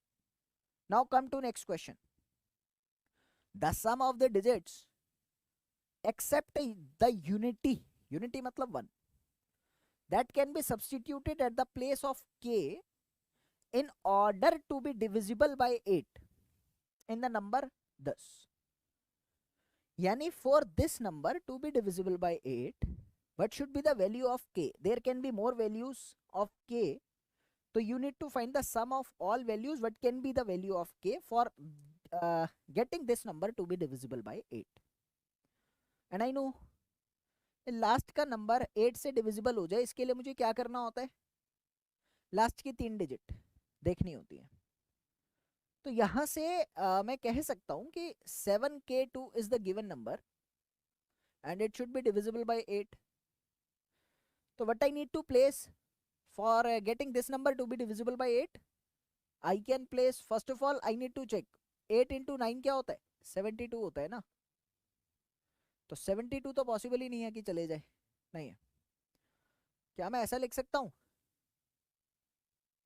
Now come to next question. The sum of the digits except the unity मतलब 1, that can be substituted at the place of k in order to be divisible by 8 in the number 10. यानी for this number to be divisible by 8, what should be the value of k? There can be more values of k, so you need to find the sum of all values. What can be the value of k for getting this number to be divisible by 8? And I know last का number 8 से divisible हो जाए, इसके लिए मुझे क्या करना होता है? लास्ट की 3 डिजिट देखनी होती है. तो यहां से मैं कह सकता हूं कि 7k2 is the given number and it should be divisible by 8. तो what I need to place for getting this number to be divisible by 8? I can place, first of all I need to check 8 into 9 क्या होता है? 72 होता है ना. तो 72 तो possible ही नहीं है कि चले जाए, नहीं है. क्या मैं ऐसा लिख सकता हूं?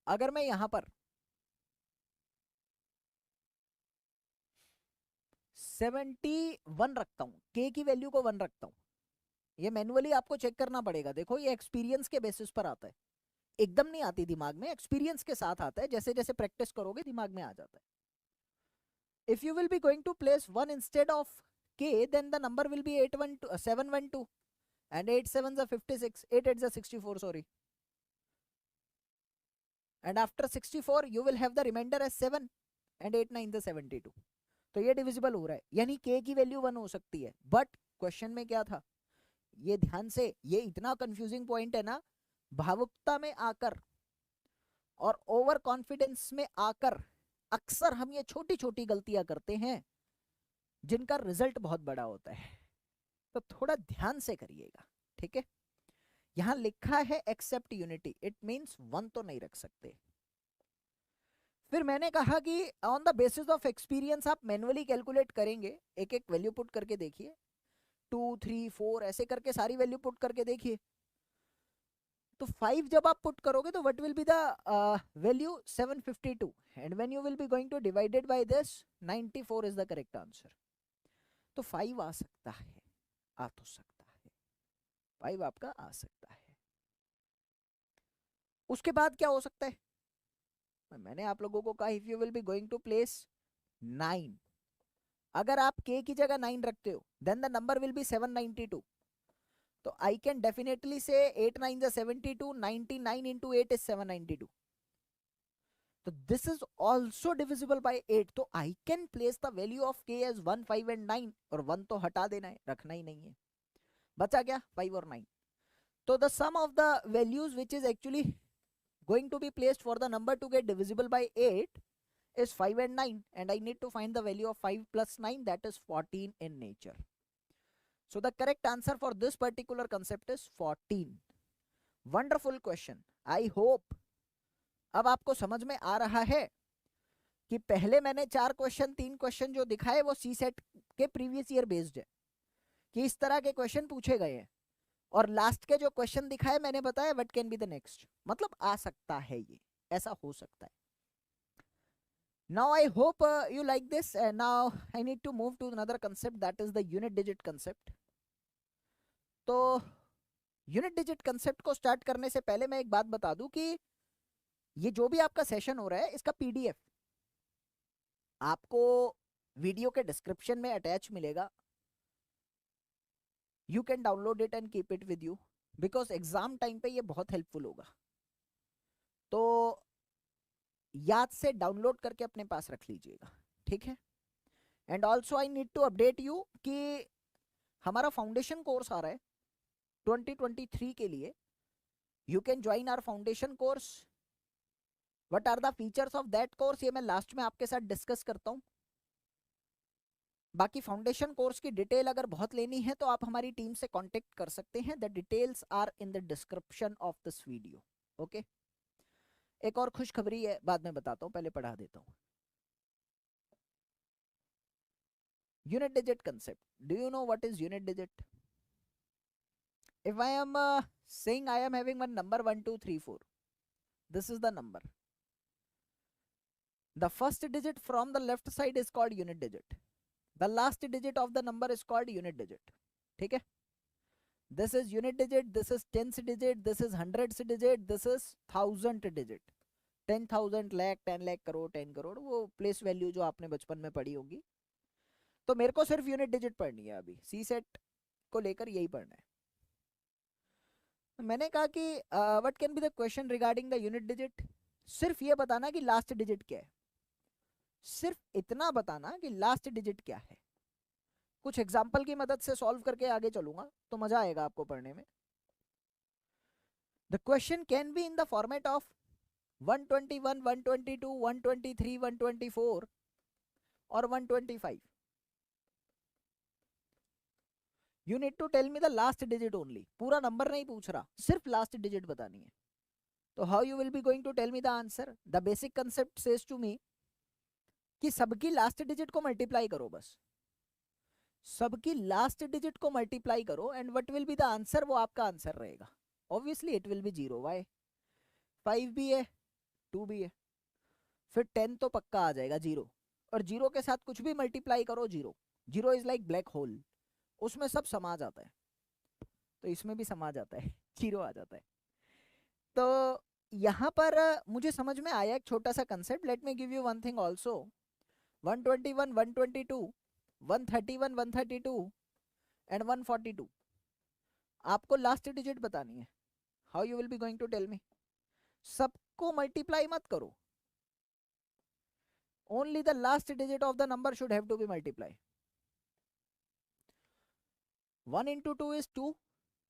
अगर मैं यहां पर 71 रखता हूं, k की वैल्यू को 1 रखता हूं, ये मैन्युअली आपको चेक करना पड़ेगा. देखो ये एक्सपीरियंस के बेसिस पर आता है, एकदम नहीं आती दिमाग में, एक्सपीरियंस के साथ आता है. जैसे जैसे प्रैक्टिस करोगे दिमाग में आ जाता है. If you will be going to place 1 instead of k, then the number will be 712 and 8 7s are 56, 8 8s are 64, sorry, and after 64 you will have the remainder as 7 and 8 9 the 72. तो ये divisible हो रहा है, यानी k की value 1 हो सकती है. बट क्वेश्चन में क्या था, ये ध्यान से, ये इतना कंफ्यूजिंग पॉइंट है ना, भावुकता में आकर और ओवर कॉन्फिडेंस में आकर अक्सर हम ये छोटी छोटी गलतियां करते हैं जिनका रिजल्ट बहुत बड़ा होता है. तो थोड़ा ध्यान से करिएगा, ठीक है. यहां लिखा है एक्सेप्ट यूनिटी, इट मींस 1 तो नहीं रख सकते. फिर मैंने कहा कि on the basis of experience आप मैन्युअली कैलकुलेट करेंगे, एक एक वैल्यू पुट करके देखिए, 2 3 4 ऐसे करके सारी वैल्यू पुट करके देखिए. तो 5 जब आप पुट करोगे तो what will be the value? 752. And when you will be going to divided by this, 94 is the correct answer. तो 5 आ सकता है, आ तो सकता है, 5 आपका आ सकता है. उसके बाद क्या हो सकता है? मैंने आप लोगों को कहा if you will be going to place 9, अगर आप k की जगह 9 रखते हो then the number will be 792. तो आई कैन डेफिनेटली से 8 9 72, 99 into 8 is 792. तो this is also divisible by 8. तो I can place the value of k as 1 5 and 9, और 1 तो हटा देना है, रखना ही नहीं है. बचा क्या? 5 और 9. तो the sum of the values which is actually going to be placed for the number to get divisible by 8 is 5 and 9, and I need to find the value of 5 plus 9, that is 14 in nature. So the correct answer for this particular concept is 14. Wonderful question. I hope अब आपको समझ में आ रहा है कि पहले मैंने 3 question जो दिखाए वो सी सेट के प्रीवियस ईयर बेस्ड है, कि इस तरह के क्वेश्चन पूछे गए हैं, और लास्ट के जो क्वेश्चन दिखाए मैंने बताया what can be the next, मतलब आ सकता है, ये ऐसा हो सकता है. Now I hope you like this. Now I need to move to another concept, that is the unit digit concept. तो यूनिट डिजिट कंसेप्ट को स्टार्ट करने से पहले मैं एक बात बता दूं कि ये जो भी आपका सेशन हो रहा है इसका पीडीएफ आपको वीडियो के डिस्क्रिप्शन में अटैच मिलेगा. You can download it and keep it with you, because exam time पे ये बहुत हेल्पफुल होगा। तो याद से डाउनलोड करके अपने पास रख लीजिएगा, ठीक है। And also I need to update you कि हमारा फाउंडेशन कोर्स आ रहा है 2023 के लिए। You can join our foundation course. What are the features of that course, ये मैं लास्ट में आपके साथ डिस्कस करता हूँ। बाकी फाउंडेशन कोर्स की डिटेल अगर बहुत लेनी है तो आप हमारी टीम से कांटेक्ट कर सकते हैं। The details are in the description of this video, okay. एक और खुशखबरी है, बाद में बताता हूँ, पहले पढ़ा देता हूँ। Unit digit concept, do you know what is unit digit? If I am saying I am having one number 1 2 3 4, this is the number. The first digit from the left side is called unit digit. The last digit of the number is called unit digit. ठीक है? This is unit digit, this is tens digit, this is hundreds digit, this is thousand digit. 10,000, lakh, 10 lakh, crore, 10 crore, वो place value जो आपने बचपन में पढ़ी होगी। तो मेरे को सिर्फ यूनिट डिजिट पढ़नी है, अभी सी सेट को लेकर यही पढ़ना है। मैंने कहा कि what can be the question regarding the unit digit, सिर्फ ये बताना कि लास्ट डिजिट क्या है, सिर्फ इतना बताना कि लास्ट डिजिट क्या है। कुछ एग्जांपल की मदद से सॉल्व करके आगे चलूंगा तो मजा आएगा आपको पढ़ने में। The question can B in the format of 121, 122, 123, 124 और 125। You need to tell me the last digit only. पूरा नंबर नहीं पूछ रहा, सिर्फ लास्ट डिजिट बतानी है। तो how you will be going to tell me the answer? The basic concept says to me कि सबकी लास्ट डिजिट को मल्टीप्लाई करो, बस सबकी लास्ट डिजिट को मल्टीप्लाई करो and what will be the answer, वो आपका आंसर रहेगा। Obviously it will be 0। Why? 5 भी है, 2 भी है, फिर 10 तो पक्का आ जाएगा 0, और 0 के साथ कुछ भी मल्टीप्लाई करो 0। 0 इज लाइक ब्लैक होल, उसमें सब समा जाता है, तो इसमें भी समा जाता है, 0 आ जाता है। तो यहाँ पर मुझे समझ में आया एक छोटा सा concept. Let me give you one thing also. 121, 122, 131, 132 and 142, आपको लास्ट डिजिट बतानी है। How you will be going to tell me? सबको मल्टीप्लाई मत करो, only the last digit of the number should have to be multiply. 1 into 2 is 2,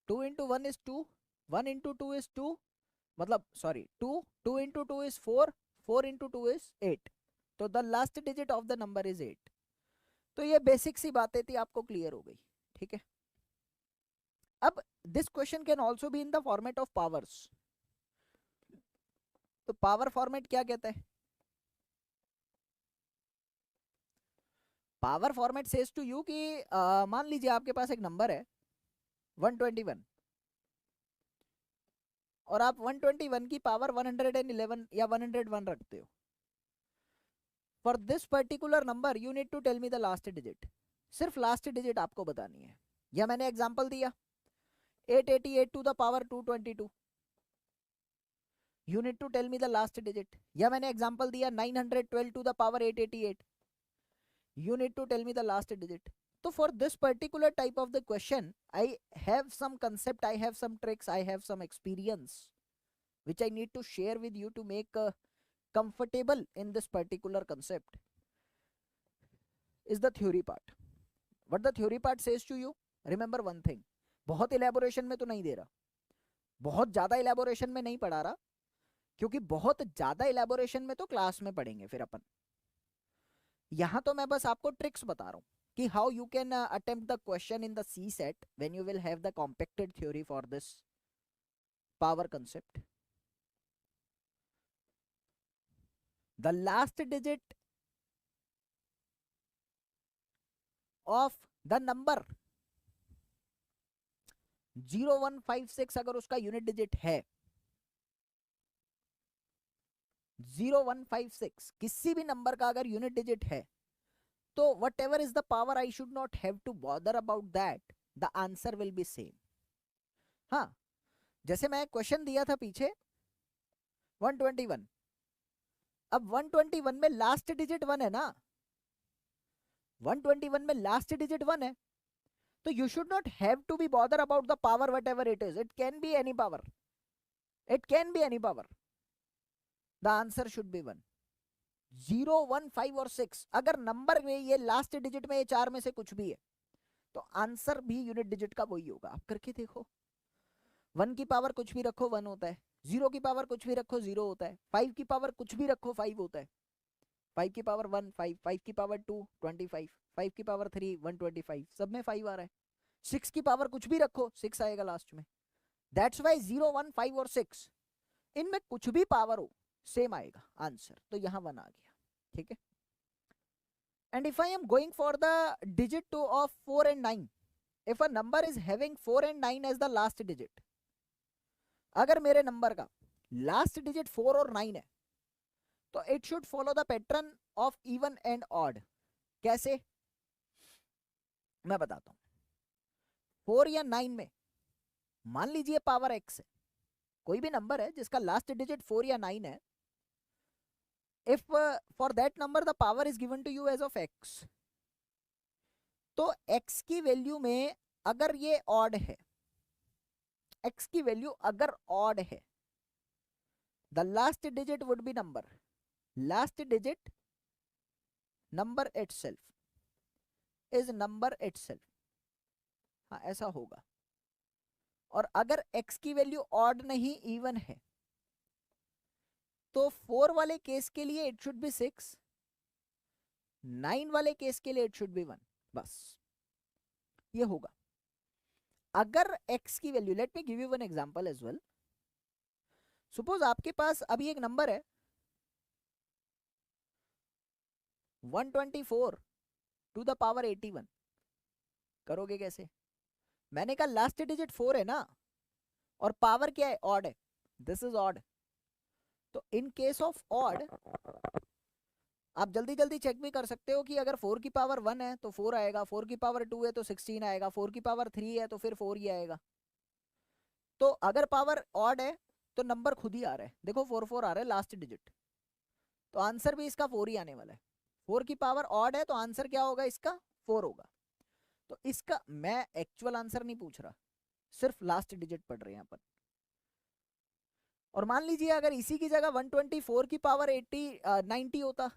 2 into 1 is 2, 1 into 2 is 2, मतलब sorry 2, 2 into 2 is 4, 4 into 2 is 8, तो the last digit of the number is 8। तो ये basic सी बातें थी, आपको clear हो गई, ठीक है। अब this question can also be in the format of powers. तो पावर फॉर्मेट क्या कहता है? Power format says to you कि मान लीजिए आपके पास एक नंबर है 121 और आप 121 की पावर 111 या 101 रखते हो। For this particular number you need to tell me the last digit, सिर्फ लास्ट डिजिट आपको बतानी है। या मैंने एग्जांपल दिया 888 to the power 222, you need to tell me the last digit. या मैंने एग्जांपल दिया 912 to the power 888, you need to tell me the last digit. So for this particular type of the question, I have some concept, I have some tricks, I have some experience which I need to share with you to make comfortable in this particular concept. Is the theory part. What the theory part says to you, remember one thing, बहुत elaboration में तो नहीं दे रहा, बहुत ज्यादा elaboration में नहीं पढ़ा रहा, क्योंकि बहुत ज्यादा elaboration में तो क्लास में पढ़ेंगे फिर अपन। यहां तो मैं बस आपको ट्रिक्स बता रहा हूं कि how you can attempt the question in the C set when you will have the compacted theory for this power concept. The last digit of the number 0156 अगर उसका यूनिट डिजिट है 0156, किसी भी नंबर का अगर यूनिट डिजिट है, तो whatever is the power I should not have to bother about that, the answer will be same. हाँ, जैसे मैं क्वेश्चन दिया था पीछे 121, अब 121 में लास्ट डिजिट 1 है ना, 121 में लास्ट डिजिट 1 है, तो you should not have to be bother about the power whatever it is. It can be any power. It can be any power. The answer should be 1. 0, 1, 5 और 6 अगर number में ये last digit में ये चार में से कुछ भी है तो आंसर भी यूनिट डिजिट का वही होगा. आप करके देखो. 1 की पावर कुछ भी रखो 1 होता है. 0 की पावर कुछ भी रखो 0 होता है. 5 की पावर कुछ भी रखो 5 होता है. 5 की पावर 1 5, 5 की पावर 2 25, 5 की पावर 3 125, सब में 5 आ रहा है. 6 की पावर कुछ भी रखो 6 आएगा लास्ट में. दैट्स वाई 0, 1, 5 और 6 इनमें कुछ भी पावर हो सेम आएगा आंसर. तो यहां 1 आ गया. ठीक है. And if I am going for the digit two of 4 and 9, if a number is having 4 and 9 as the last digit, अगर मेरे नंबर का लास्ट डिजिट 4 और 9 है तो it should follow the pattern of even and odd. कैसे मैं बताता हूं. 4 या 9 में मान लीजिए पावर x है. कोई भी नंबर है जिसका लास्ट डिजिट 4 या 9 है. If for that number the power is given to you as of x, तो x की वैल्यू में अगर ये ऑड है, x की वैल्यू अगर ऑड है, the last digit would B number. Last digit number itself is number itself. हाँ ऐसा होगा. और अगर x की वैल्यू ऑड नहीं इवन है तो 4 वाले केस के लिए इट शुड बी 6, 9 वाले केस के लिए इट शुड बी 1. बस ये होगा. अगर x की value, let me give you one example as well. Suppose आपके पास अभी एक नंबर है 124 टू द पावर 81. करोगे कैसे? मैंने कहा लास्ट डिजिट 4 है ना और पावर क्या है? ऑड है. This is odd. तो इन केस ऑफ ऑड आप जल्दी जल्दी चेक भी कर सकते हो कि अगर 4 की पावर 1 है तो 4 आएगा, 4 की पावर 2 है तो 16 आएगा, 4 की पावर 3 है तो फिर 4 ही आएगा. तो अगर पावर ऑड है तो नंबर खुद ही आ रहा है. देखो 4 4 आ रहा है लास्ट डिजिट, तो आंसर भी इसका 4 ही आने वाला है. 4 की पावर ऑड है तो आंसर क्या होगा इसका? 4 होगा. तो इसका मैं एक्चुअल आंसर नहीं पूछ रहा, सिर्फ लास्ट डिजिट पढ़ रहे हैं अपन. और मान लीजिए अगर इसी की जगह 124 की पावर 90 होता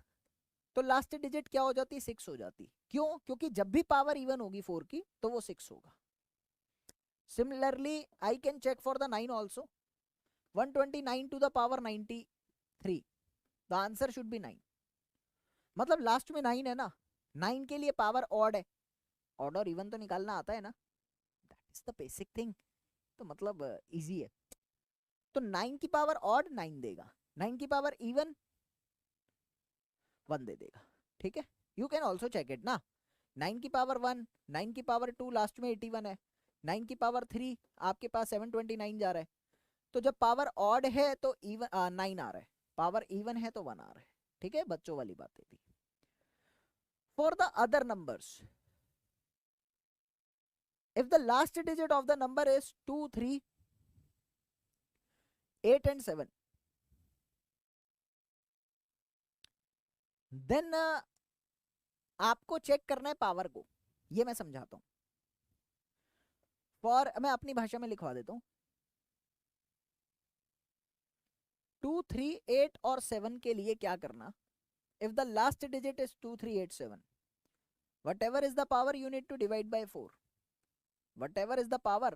तो लास्ट डिजिट क्या हो जाती? 6 हो जाती. क्यों? क्योंकि जब भी पावर इवन होगी 4 की तो वो 6 होगा. Similarly I can check for the 9 also. 129 to the power 93, the answer should be 9. मतलब लास्ट में 9 है ना, 9 के लिए पावर ऑड है. ऑड और इवन तो निकालना आता है ना, that is the basic thing. तो मतलब इजी है. तो 9 की पावर ऑड 9 देगा, 9 की पावर इवन 1 दे देगा. ठीक है. You can also check it ना. 9 की पावर 1, 9 की पावर 2 लास्ट में 81 है, 9 की पावर 3 आपके पास 729 जा रहा है. तो जब पावर ऑड है तो इवन 9 आ रहा है, पावर इवन है तो 1 आ रहा है. ठीक है, बच्चों वाली बातें थी. For the other numbers, if the last digit of the number is 2, 3, 8 and 7, then आपको चेक करना है पावर को. ये मैं समझाता हूं. फॉर मैं अपनी भाषा में लिखवा देता हूं. 2, 3, 8 और 7 के लिए क्या करना? If the last digit is 2, 3, 8, 7, whatever is the power you need to divide by 4. whatever is the power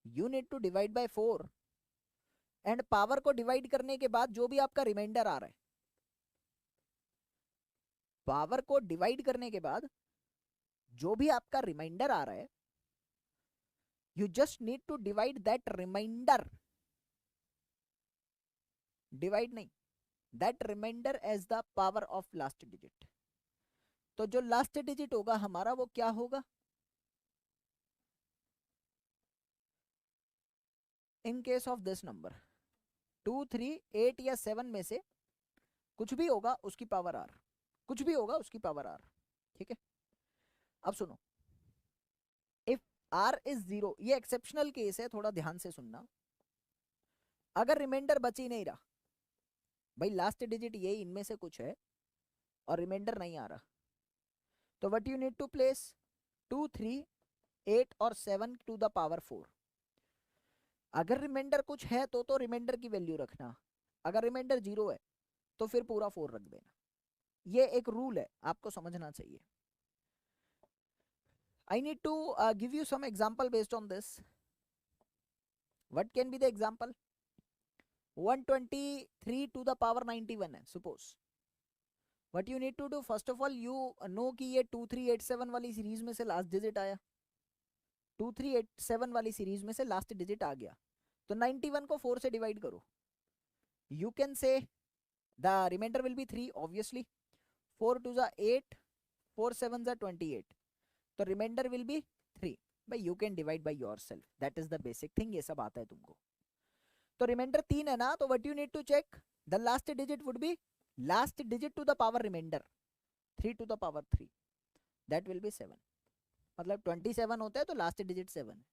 you need to divide by 4. And power को डिवाइड करने के बाद जो भी आपका रिमाइंडर आ रहा है, पावर को डिवाइड करने के बाद जो भी आपका रिमाइंडर आ रहा है, you just need to divide that remainder. Divide नहीं, that remainder as the power of last digit. तो जो लास्ट डिजिट होगा हमारा वो क्या होगा? In case of this number 2, 3, 8 या 7 में से कुछ भी होगा उसकी पावर आर, कुछ भी होगा उसकी पावर आर. ठीक है. अब सुनो, इफ आर इज 0, ये एक्सेप्शनल केस है, थोड़ा ध्यान से सुनना. अगर रिमाइंडर बच ही नहीं रहा, भाई लास्ट डिजिट ये इनमें से कुछ है और रिमाइंडर नहीं आ रहा, तो what you need to place? 2, 3, 8 और 7 टू द पावर 4। अगर रिमाइंडर कुछ है तो रिमाइंडर की वैल्यू रखना, अगर रिमाइंडर 0 है तो फिर पूरा 4 रख देना। ये एक रूल है, आपको समझना चाहिए। I need to give you some example based on this. What can be the example? 123 to the power 91 है suppose. What you need to do, first of all you know कि ये 2387 वाली सीरीज में से लास्ट डिजिट आया, 2387 वाली series में से लास्ट डिजिट आ गया, तो 91 को 4 से डिवाइड करो। You can say the remainder will be 3 obviously. 4 to the 8, 4 7 the 28, तो remainder will be 3. भाई you can divide by yourself, that is the basic thing, ये सब आता है तुमको। तो रिमाइंडर 3 है ना, तो what you need to check, the last digit would be last digit to the power remainder 3 to the power 3, that will be 7। मतलब 27 होता है तो last digit 7।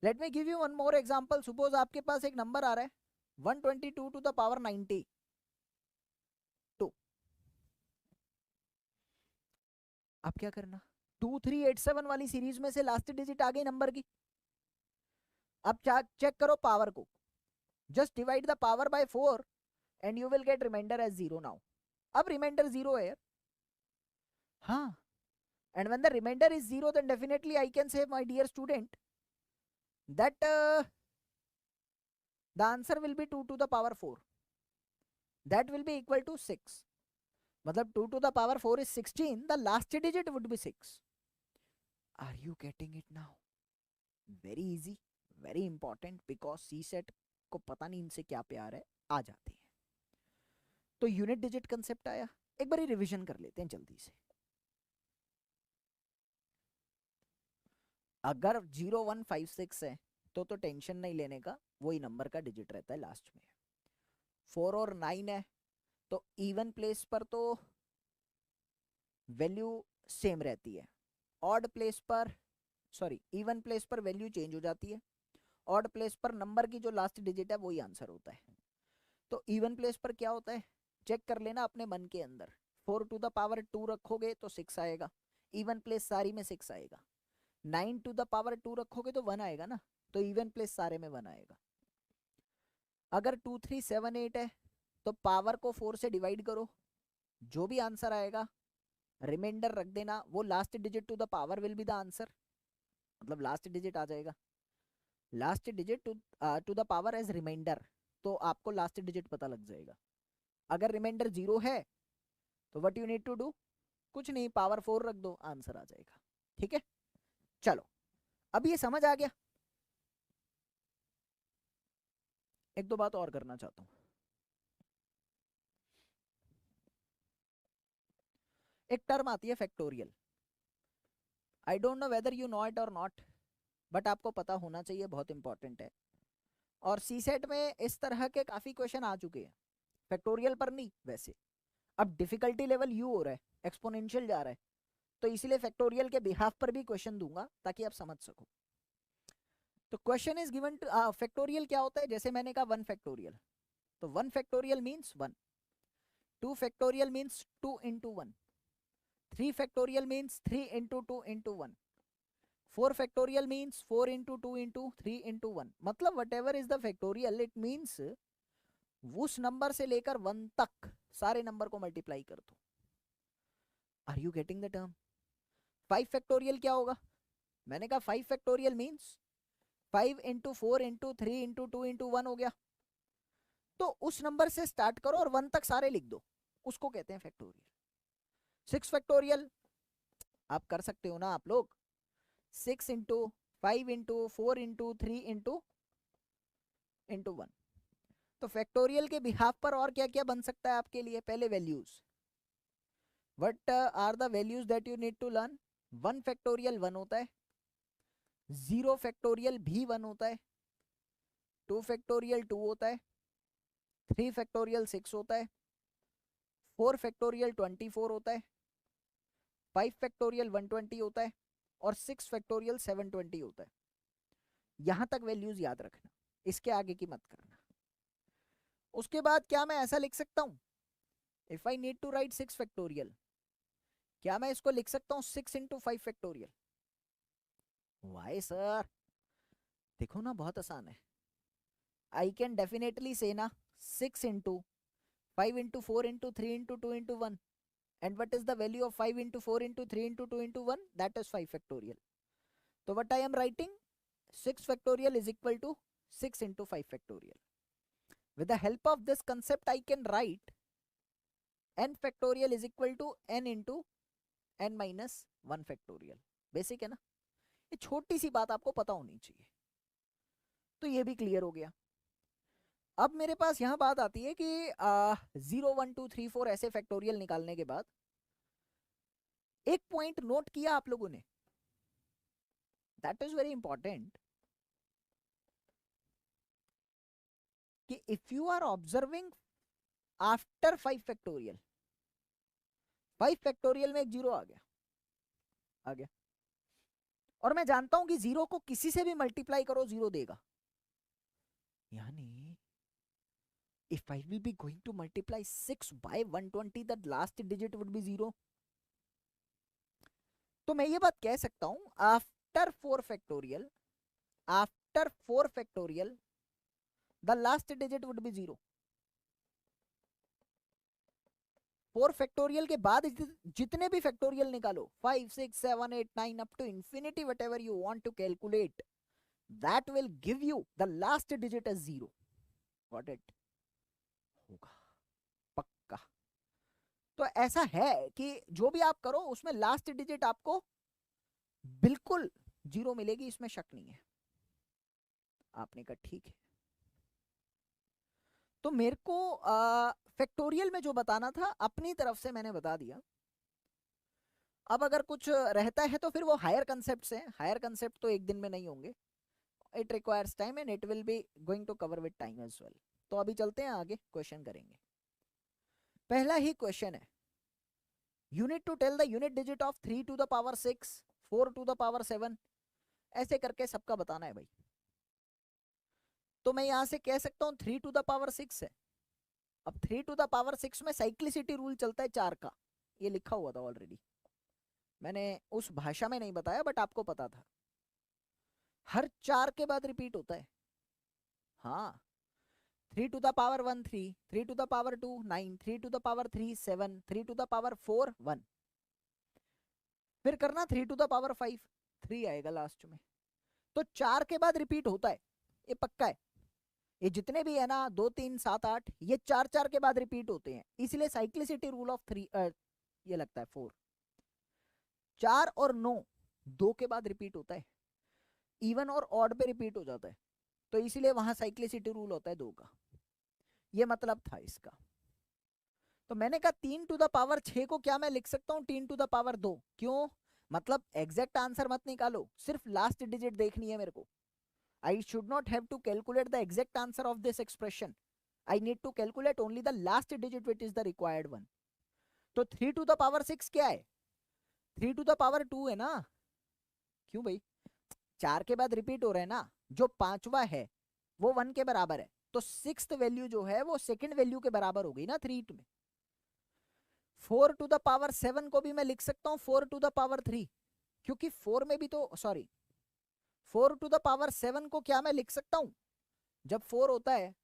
Let me give you one more example. Suppose आपके पास एक number आ रहा है 122 to the power 92। आप क्या करना, 2387 वाली सीरीज में से लास्ट डिजिट आ गई नंबर की। अब चेक करो पावर को, just divide the power by 4 and you will get remainder as 0 now. अब रिमाइंडर 0 है, हाँ, and when the remainder is 0 then definitely I can say my dear student that the answer will be 2 to the power 4, that will be equal to 6। मतलब 2 to the power 4 is 16, the last digit would be 6। Are you getting it now? Very easy, very important, because CSET को पता नहीं इनसे क्या प्यार है, आ जाते हैं। तो यूनिट डिजिट कंसेप्ट आया, एक बार रिवीजन कर लेते हैं जल्दी से। अगर 0156 है तो टेंशन नहीं लेने का, वही नंबर का डिजिट रहता है लास्ट में। 4 और 9 है तो इवन प्लेस पर तो वैल्यू सेम रहती है, ऑड प्लेस पर, सॉरी, इवन प्लेस पर वैल्यू चेंज हो जाती है, ऑड प्लेस पर नंबर की जो लास्ट डिजिट है वही आंसर होता है। तो इवन प्लेस पर क्या होता है, चेक कर लेना अपने मन के अंदर। 4 टू द पावर 2 रखोगे तो 6 आएगा, इवन प्लेस सारी में 6 आएगा। 9 टू द पावर 2 रखोगे तो 1 आएगा ना, तो इवन प्लेस सारे में 1 आएगा। अगर 2378 है तो पावर को 4 से डिवाइड करो, जो भी आंसर आएगा रिमाइंडर रख देना, वो last digit to the power will be the answer, मतलब लास्ट डिजिट आ जाएगा। Last digit to the power as remainder, तो आपको लास्ट डिजिट पता लग जाएगा। अगर रिमाइंडर 0 है तो what you need to do, कुछ नहीं, पावर 4 रख दो, आंसर आ जाएगा। ठीक है, चलो अब ये समझ आ गया। एक दो बात और करना चाहता हूं। एक टर्म आती है factorial, I don't know whether you know it और नॉट, बट आपको पता होना चाहिए, बहुत इंपॉर्टेंट है। और सीसेट में इस तरह के काफी क्वेश्चन आ चुके हैं, फैक्टोरियल पर नहीं वैसे। अब डिफिकल्टी लेवल यू हो रहा है, एक्सपोनेंशियल जा रहा है, तो इसीलिए फैक्टोरियल के बिहाफ पर भी क्वेश्चन दूंगा ताकि आप समझ सको। तो question is given to, factorial क्या होता है, जैसे मैंने कहा 1 फैक्टोरियल, तो 1 factorial means 1, 2 factorial means 2 into 1, 3 factorial means 3 into 2 into 1, 4 factorial means 4 into 2 into 3 into 1। मतलब whatever is the factorial, it means उस नंबर से लेकर 1 तक सारे नंबर को मल्टीप्लाई कर दो। Are you getting the term? 5 factorial क्या होगा, मैंने कहा 5 factorial means 5 into 4 into 3 into 2 into 1 हो गया। तो उस नंबर से स्टार्ट करो और 1 तक सारे लिख दो, उसको कहते हैं फैक्टोरियल। 6 फैक्टोरियल आप कर सकते हो ना आप लोग, 6 into 5 into 4 into 3 into 1। तो फैक्टोरियल के बिहाफ पर और क्या क्या बन सकता है आपके लिए, पहले values, what are the values that you need to learn. 1 factorial 1 होता है, 0 फैक्टोरियल भी 1 होता है, 2 फैक्टोरियल 2 होता है, 3 फैक्टोरियल 6 होता है, 4 फैक्टोरियल 24 होता है, 5 फैक्टोरियल 120 होता है, और 6 फैक्टोरियल 720 होता है। यहां तक वैल्यूज याद रखना, इसके आगे की मत करना। उसके बाद क्या मैं ऐसा लिख सकता हूं, if I need to write 6 factorial, क्या मैं इसको लिख सकता हूं 6 into 5 फैक्टोरियल? Why sir? देखो ना, बहुत आसान है। आई कैन डेफिनेटली से ना 6 into 5 into 4 into 3 into 2 into 1, and what is the value of 5 into 4 into 3 into 2 into 1? That is 5 factorial. So what I am writing? 6 factorial is equal to 6 into 5 factorial. With the help of this concept I can write n factorial is equal to n into n minus 1 factorial. Basic है ना, ये छोटी सी बात आपको पता होनी चाहिए। तो ये भी क्लियर हो गया। अब मेरे पास यहां बात आती है कि 0 1 2 3 4 ऐसे फैक्टोरियल निकालने के बाद एक पॉइंट नोट किया आप लोगों ने, दैट इज वेरी इंपॉर्टेंट, कि if you are observing after 5 factorial, 5 factorial में एक जीरो आ गया, और मैं जानता हूं कि जीरो को किसी से भी मल्टीप्लाई करो जीरो देगा, यानी if I will be going to multiply 6 by 120, the last digit would be 0. तो मैं ये बात कह सकता हूं after 4 factorial, after 4 factorial the last digit would be 0। 4 factorial के बाद जितने भी फैक्टोरियल निकालो, 5 6 7 8 9 up to infinity, whatever you want to calculate, that will give you the last digit as 0. Got it? होगा पक्का। तो ऐसा है कि जो भी आप करो उसमें लास्ट डिजिट आपको बिल्कुल 0 मिलेगी, इसमें शक नहीं है। आपने कहा ठीक है। तो मेरे को फैक्टोरियल में जो बताना था अपनी तरफ से मैंने बता दिया। अब अगर कुछ रहता है तो फिर वो हायर कंसेप्ट्स हैं। हायर कंसेप्ट तो एक दिन में नहीं होंगे, it requires time and it will be going to cover with time as well. तो अभी चलते हैं आगे, क्वेश्चन करेंगे। पहला ही क्वेश्चन है, you need to tell the unit digit of 3 to the power 6, 4 to the power 7, ऐसे करके सबका बताना है भाई। तो मैं यहां से कह सकता हूं 3 to the power 6 है। अब 3 to the power 6 में साइक्लिसिटी रूल चलता है 4 का, ये लिखा हुआ था ऑलरेडी, मैंने उस भाषा में नहीं बताया बट आपको पता था, हर 4 के बाद रिपीट होता है। हाँ, 3 to the power 1 3, 3 to the power 2 9, 3 to the power 3 7, 3 to the power 4 1, फिर करना 3 to the power 5, 3 आएगा लास्ट में। तो 4 के बाद रिपीट होता है, ये पक्का है। ये जितने भी है ना 2 3 7 8, ये 4 4 के बाद रिपीट होते हैं, इसलिए साइक्लिसिटी रूल ऑफ 3 ये लगता है 4। 4 और 9 2 के बाद रिपीट होता है, इवन और ऑड पे रिपीट हो जाता है, तो इसीलिए वहां साइक्लिसिटी रूल होता है 2 का। ये मतलब था इसका। तो मैंने कहा 3 टू द पावर 6 को क्या मैं लिख सकता हूँ 3 टू द पावर 2, क्यों? मतलब एग्जैक्ट आंसर मत निकालो, सिर्फ लास्ट डिजिट देखनी है मेरे को। I should not have to calculate the exact answer of this expression. I need to calculate only the last digit which is the required one. तो 3 to the power 6 क्या है? 3 to the power 2 है ना। क्यों भाई? 4 के बाद repeat हो रहे हैं ना, जो पांचवा है वो 1 के बराबर है, तो सिक्स्थ वैल्यू जो है वो सेकंड वैल्यू के बराबर हो गई ना 3 में। 4 टू द पावर 7 को भी मैं लिख सकता हूँ 4 टू द पावर 3, क्योंकि 4 में भी तो सॉरी 4 टू द पावर 7 को क्या मैं लिख सकता हूं, जब 4 होता है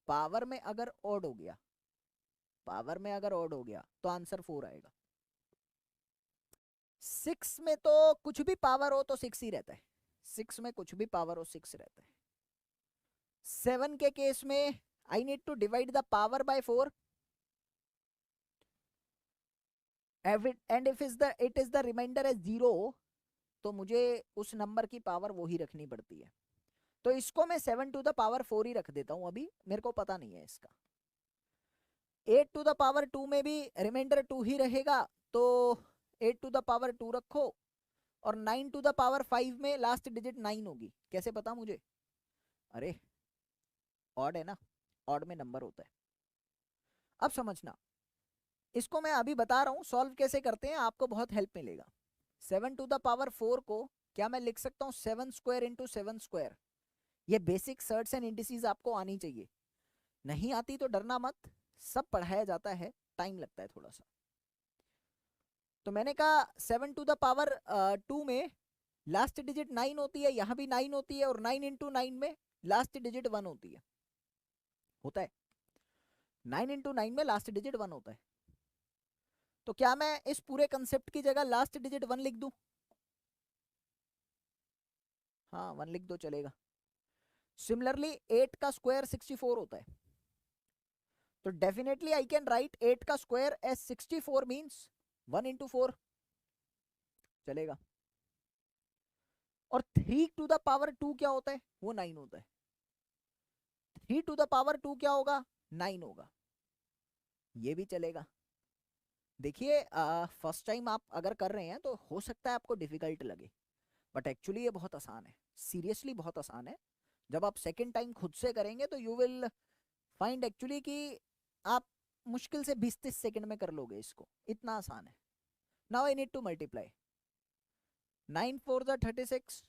पावर में अगर ऑड हो गया, पावर में अगर ऑड हो गया तो आंसर 4 आएगा। 6 में तो कुछ भी पावर हो तो 6 ही रहता है, 6 में कुछ भी पावर हो 6 रहता है। 7 के केस में I need to divide the power by 4 and if it is the remainder as 0, तो मुझे उस नंबर की पावर वो ही रखनी पड़ती है। तो इसको मैं 7 टू द पावर 4 ही रख देता हूं, अभी मेरे को पता नहीं है इसका। 8 टू द पावर 2 में भी रिमाइंडर 2 ही रहेगा, तो 8 टू द पावर 2 रखो, और 9 टू द पावर 5 में लास्ट डिजिट 9 होगी। कैसे पता मुझे? अरे ऑड है ना, ऑड में नंबर होता है। अब समझना, इसको मैं अभी बता रहा हूं सॉल्व कैसे करते हैं, आपको बहुत हेल्प मिलेगा। 7 टू द पावर 4 को क्या मैं लिख सकता हूँ 7 स्क्वायर इंटू 7 स्क्वायर। ये बेसिक सर्ट्स एंड इंडिसेस आपको आनी चाहिए, नहीं आती तो डरना मत, सब पढ़ाया जाता है, टाइम लगता है थोड़ा सा। तो मैंने कहा 7 टू द पावर 2 में लास्ट डिजिट 9 होती है, यहां भी 9 होती है, और 9 इंटू 9 में लास्ट डिजिट 1 होती है, होता है 9 इंटू 9 में लास्ट डिजिट 1 होता है। तो क्या मैं इस पूरे कंसेप्ट की जगह लास्ट डिजिट 1 लिख दूं? हाँ 1 लिख दो, चलेगा। सिमिलरली 8 का स्क्वायर 64 होता है, तो डेफिनेटली आई कैन राइट 8 का स्क्वायर एज 64 मीन्स 1 इंटू 4, चलेगा। और 3 टू द पावर 2 क्या होता है? वो 9 होता है। 3 टू द पावर 2 क्या होगा? 9 होगा, ये भी चलेगा। देखिए फर्स्ट टाइम आप अगर कर रहे हैं तो हो सकता है आपको डिफिकल्ट लगे, बट एक्चुअली ये बहुत आसान है, सीरियसली बहुत आसान है। जब आप सेकेंड टाइम खुद से करेंगे तो यू विल फाइंड एक्चुअली कि आप मुश्किल से 20-30 सेकंड में कर लोगे इसको, इतना आसान है। Now I need to multiply 9 4 ज़ा 36,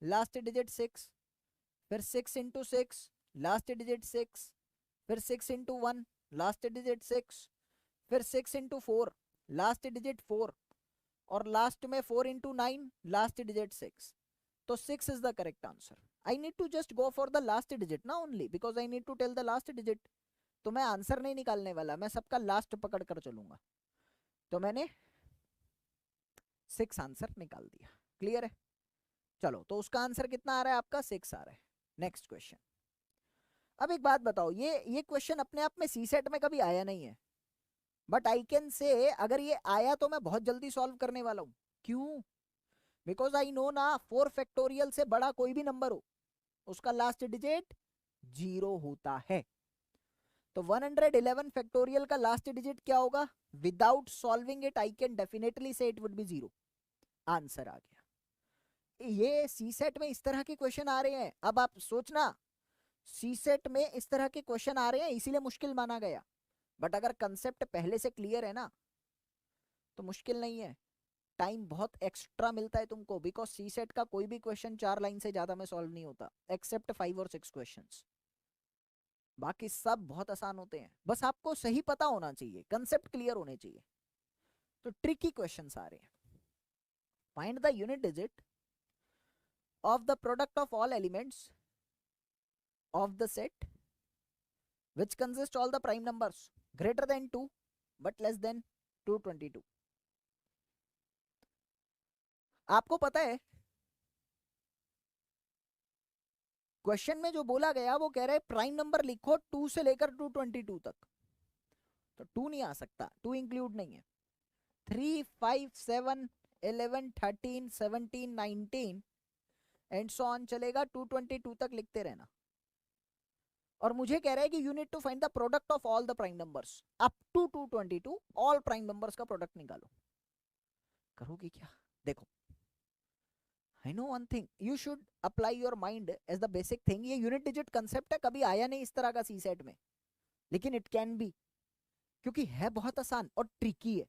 लास्ट डिजिट 6, फिर 6 इंटू 6, लास्ट डिजिट 6, फिर 6 इंटू 1, लास्ट डिजिट 6, फिर 6 इंटू 4, लास्ट डिजिट 4, और लास्ट में 4 इंटू 9, लास्ट डिजिट 6। तो 6 is the correct answer. I need to just go for the last digit ना only, because I need to tell the last digit. तो मैं answer नहीं निकालने वाला, मैं सबका लास्ट पकड़ कर चलूंगा। तो मैंने 6 आंसर निकाल दिया। क्लियर है? चलो, तो उसका आंसर कितना आ रहा है आपका? 6 आ रहा है। Next question. अब एक बात बताओ, ये क्वेश्चन अपने आप में सी सेट में कभी आया नहीं है, बट आई कैन से अगर ये आया तो मैं बहुत जल्दी सॉल्व करने वाला हूं। क्यों? बिकॉज आई नो ना 4 फैक्टोरियल से बड़ा कोई भी नंबर हो उसका लास्ट डिजिट 0 होता है। तो 111 फैक्टोरियल का लास्ट डिजिट क्या होगा? Without solving it I can definitely से इट वुड बी 0। आंसर आ गया। ये सी सेट में इस तरह के क्वेश्चन आ रहे हैं। अब आप सोचना, सी सेट में इस तरह के क्वेश्चन आ रहे हैं इसीलिए मुश्किल माना गया, बट अगर कंसेप्ट पहले से क्लियर है ना तो मुश्किल नहीं है। टाइम बहुत एक्स्ट्रा मिलता है तुमको, बिकॉज सी सेट का कोई भी क्वेश्चन 4 लाइन से ज्यादा में सॉल्व नहीं होता, एक्सेप्ट 5 और 6 क्वेश्चंस। बाकी सब बहुत आसान होते हैं, बस आपको सही पता होना चाहिए, कंसेप्ट क्लियर होने चाहिए। तो ट्रिकी क्वेश्चंस आ रहे हैं। Find the unit digit of the product of all elements of the set which consist all the prime numbers greater than 2 but less than 222। आपको पता है क्वेश्चन में जो बोला गया वो कह रहा है प्राइम नंबर लिखो 2 से लेकर 222 तक। तो 2 नहीं आ सकता, 2 इंक्लूड नहीं है। 3 5 7 11 13 17 19 एंड सो ऑन चलेगा, 222 तक लिखते रहना। और मुझे कह रहा है कि you need to find the product of all the prime numbers up to 222, all prime numbers का प्रोडक्ट निकालो। करोगे क्या? देखो, I know one thing, you should apply your mind as the basic thing। ये यूनिट डिजिट कंसेप्ट है, कभी आया नहीं इस तरह का सी सेट में, लेकिन इट कैन बी, क्योंकि है बहुत आसान और ट्रिकी है।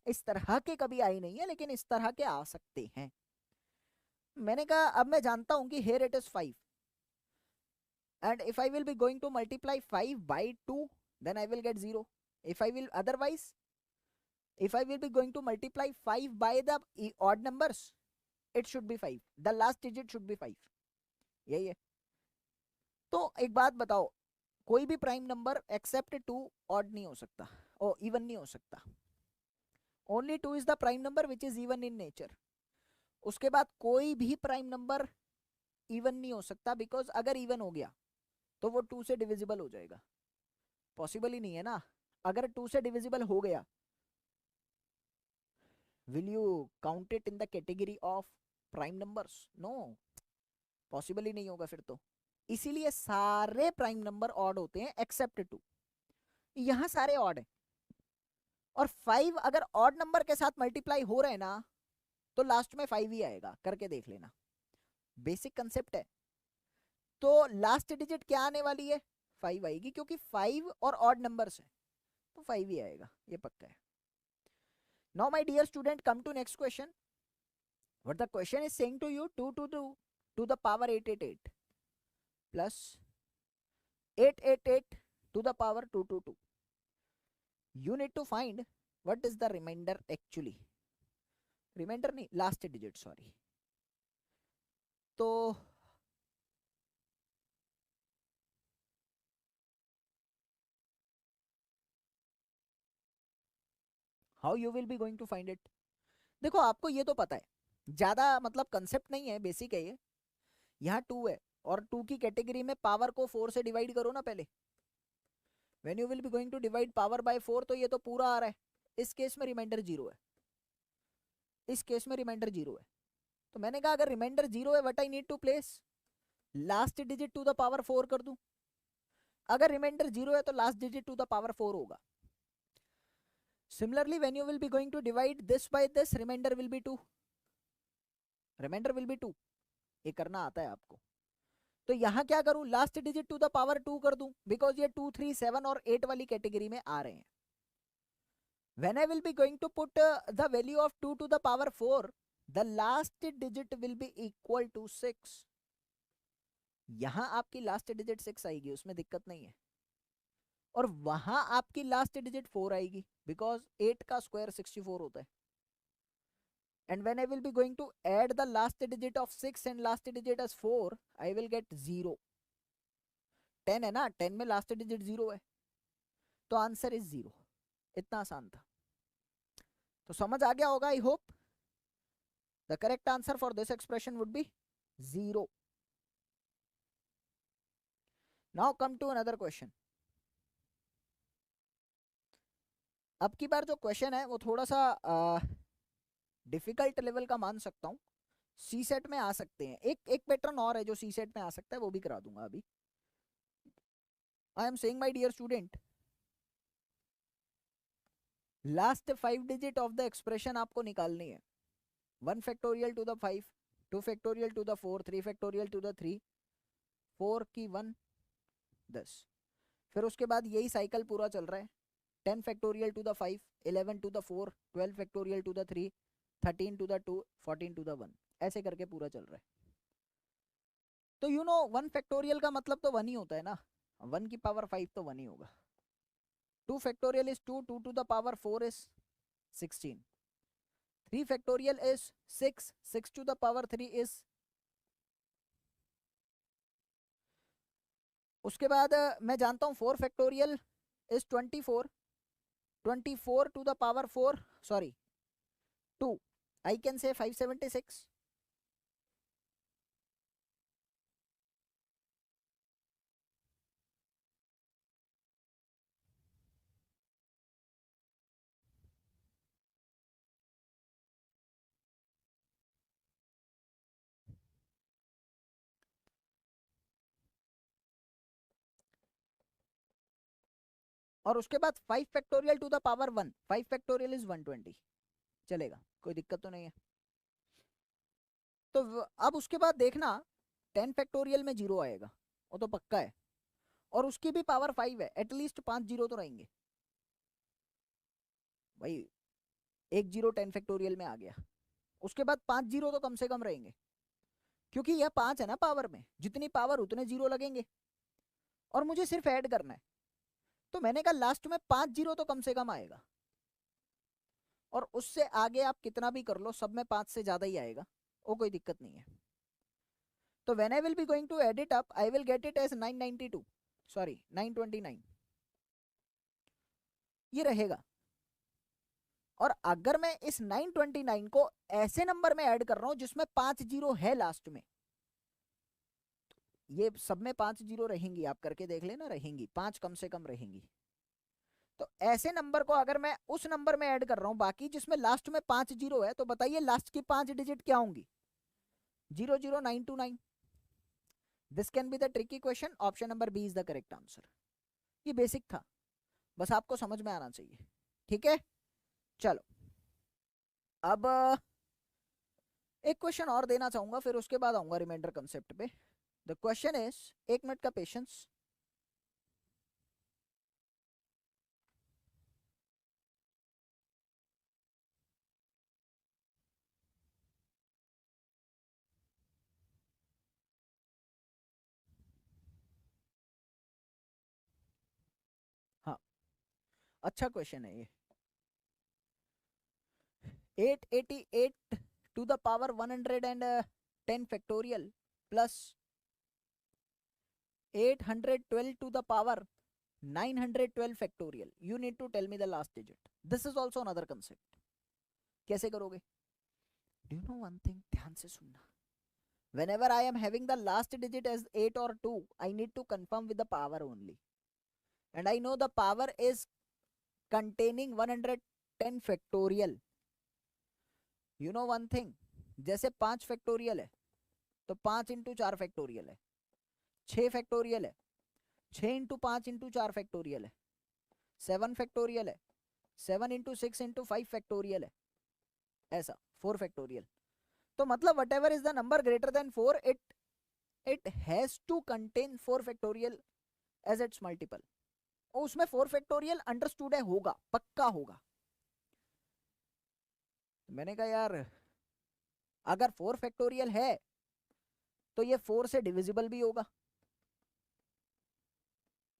इस तरह के कभी आई नहीं है, लेकिन इस तरह के आ सकते हैं। मैंने कहा अब मैं जानता हूं कि here it is 5 and if I will be going to multiply 5 by 2 then I will get 0। if I will otherwise if I will be going to multiply 5 by the odd numbers it should be 5, the last digit should be 5। यही है। तो एक बात बताओ, कोई भी prime number except 2 odd नहीं हो सकता और इवन नहीं हो सकता। Only 2 is the prime number which is even in nature. उसके बाद कोई भी प्राइम नंबर इवन नहीं हो सकता, बिकॉज अगर इवन हो गया तो वो 2 से डिविजिबल हो जाएगा। पॉसिबल ही नहीं है ना। अगर 2 से डिविजिबल हो गया, will you count it in the category of prime numbers? No, possible ही नहीं होगा फिर तो। इसीलिए सारे प्राइम नंबर ऑड होते हैं एक्सेप्ट 2। यहां सारे ऑड है, और 5 अगर ऑड नंबर के साथ मल्टीप्लाई हो रहे हैं ना तो लास्ट में 5 ही आएगा, करके देख लेना। बेसिक कंसेप्ट है। तो लास्ट डिजिट क्या आने वाली है? 5 आएगी, क्योंकि 5 और ऑड नंबर्स है तो 5 ही आएगा, ये पक्का है। Now my dear student, come to next question. What the question is saying to you 2 to the power 888 plus 888 to the power 222। You need to find what is the remainder actually। Remainder नहीं, last digit, sorry. तो how you will be going to find it? देखो आपको ये तो पता है, ज्यादा मतलब कंसेप्ट नहीं है, बेसिक है ये। यहाँ 2 है और 2 की कैटेगरी में पावर को 4 से डिवाइड करो ना पहले। When you will be going to divide power by 4, तो ये तो पूरा आ रहा है। इस केस में रिमाइंडर 0 है, इस केस में रिमाइंडर 0 है। तो मैंने कहा अगर रिमाइंडर 0 है, what I need to place, last digit to the power 4 कर दूं। अगर रिमाइंडर 0 है तो last digit to the power 4 होगा। Similarly when you will be going to divide this by this, remainder will be 2, remainder will be 2। ये करना आता है आपको। तो यहां क्या करूं, last digit to the power 2 कर दूं, बिकॉज ये 2 3 7 और 8 वाली कैटेगरी में आ रहे हैं। When I will be going to put the value of 2 to the power 4, the last digit will be equal to 6. यहां आपकी लास्ट डिजिट 6 आएगी, उसमें दिक्कत नहीं है। और वहां आपकी लास्ट डिजिट 4 आएगी, बिकॉज 8 का स्क्वायर 64 होता है। And when I will be going to add the last digit of 6 and last digit as 4, I will get 0. 10 है ना, 10 में लास्ट डिजिट 0 है, तो आंसर इज 0। इतना आसान था। तो समझ आ गया होगा, I hope. The correct answer for this expression would be 0। Now come to another question. अब की बार जो क्वेश्चन है वो थोड़ा सा डिफिकल्ट लेवल का मान सकता हूँ। सी सेट में आ सकते हैं, एक एक पैटर्न और है जो सी सेट में आ सकता है, वो भी करा दूंगा अभी। I am saying my dear student, last 5 digit of the expression आपको निकालनी है। 1 factorial to the 5, 2 factorial to the 4, 3 factorial to the 3, 4 की 1 10। फिर उसके बाद यही साइकिल पूरा चल रहा है। 10 factorial to the 5, 11 to the 4, 12 factorial to the 3, 13 to the 2, 14 to the 1, ऐसे करके पूरा चल रहा है। तो यू नो 1 फैक्टोरियल का मतलब तो 1 ही होता है ना, 1 की पावर 5 तो 1 ही होगा। 2 factorial is 2, 2 to the power 4 is 16, 3 factorial is 6, 6 to the power 3 is. उसके बाद मैं जानता हूं 4 factorial is 24, 24 to the power 4, sorry 2, I can say 576। और उसके बाद 5 factorial to the power 1, 5 factorial is 120, चलेगा, कोई दिक्कत तो नहीं है। तो अब उसके बाद देखना 10 फैक्टोरियल में 0 आएगा, वो तो पक्का है। और उसकी भी पावर 5 है, एटलीस्ट 5 जीरो तो रहेंगे भाई। एक जीरो 10 फैक्टोरियल में आ गया, उसके बाद 5 जीरो तो कम से कम रहेंगे, क्योंकि यह 5 है ना पावर में, जितनी पावर उतने जीरो लगेंगे। और मुझे सिर्फ ऐड करना है, तो मैंने कहा लास्ट में 5 जीरो तो कम से कम आएगा। और उससे आगे आप कितना भी कर लो, सब में 5 से ज्यादा ही आएगा, वो कोई दिक्कत नहीं है। तो when I will be going to add it up, I will get it as 992, sorry 929, ये रहेगा। और अगर मैं इस 929 को ऐसे नंबर में ऐड कर रहा हूं जिसमें 5 जीरो है लास्ट में, ये सब में 5 जीरो रहेंगी, आप करके देख लेना, रहेंगी 5 कम से कम रहेंगी। तो ऐसे नंबर को अगर मैं उस नंबर में ऐड कर रहा हूं बाकी जिसमें लास्ट में 5 जीरो है, तो बताइए लास्ट की 5 डिजिट क्या होंगी? 00929। This can be the tricky question, option number B is the correct answer. ये बेसिक था, बस आपको समझ में आना चाहिए, ठीक है। चलो अब एक क्वेश्चन और देना चाहूंगा, फिर उसके बाद आऊंगा रिमाइंडर कंसेप्ट पे। द क्वेश्चन इज, एक मिनट का पेशेंस। हाँ, अच्छा क्वेश्चन है ये। 888 to the power 110 factorial plus 812 to the power 912 factorial. You need to tell me the last digit. This is also another concept. कैसे करोगे? Do you know one thing? ध्यान से सुनना. Whenever I am having the last digit as 8 or 2, I need to confirm with the power only. And I know the power is containing 110 factorial. You know one thing, जैसे 5 factorial है तो 5 into 4 factorial है, 6 factorial है, 6 into 5 into 4 factorial है, 7 factorial है, 7 into 6 into 5 factorial है, ऐसा 4 factorial. तो मतलब whatever is the number greater than 4, it has to contain 4 factorial as its multiple. और उसमें 4 फैक्टोरियल अंडरस्टूड है, होगा, पक्का होगा. मैंने कहा यार अगर 4 फैक्टोरियल है तो ये 4 से डिविजिबल भी होगा,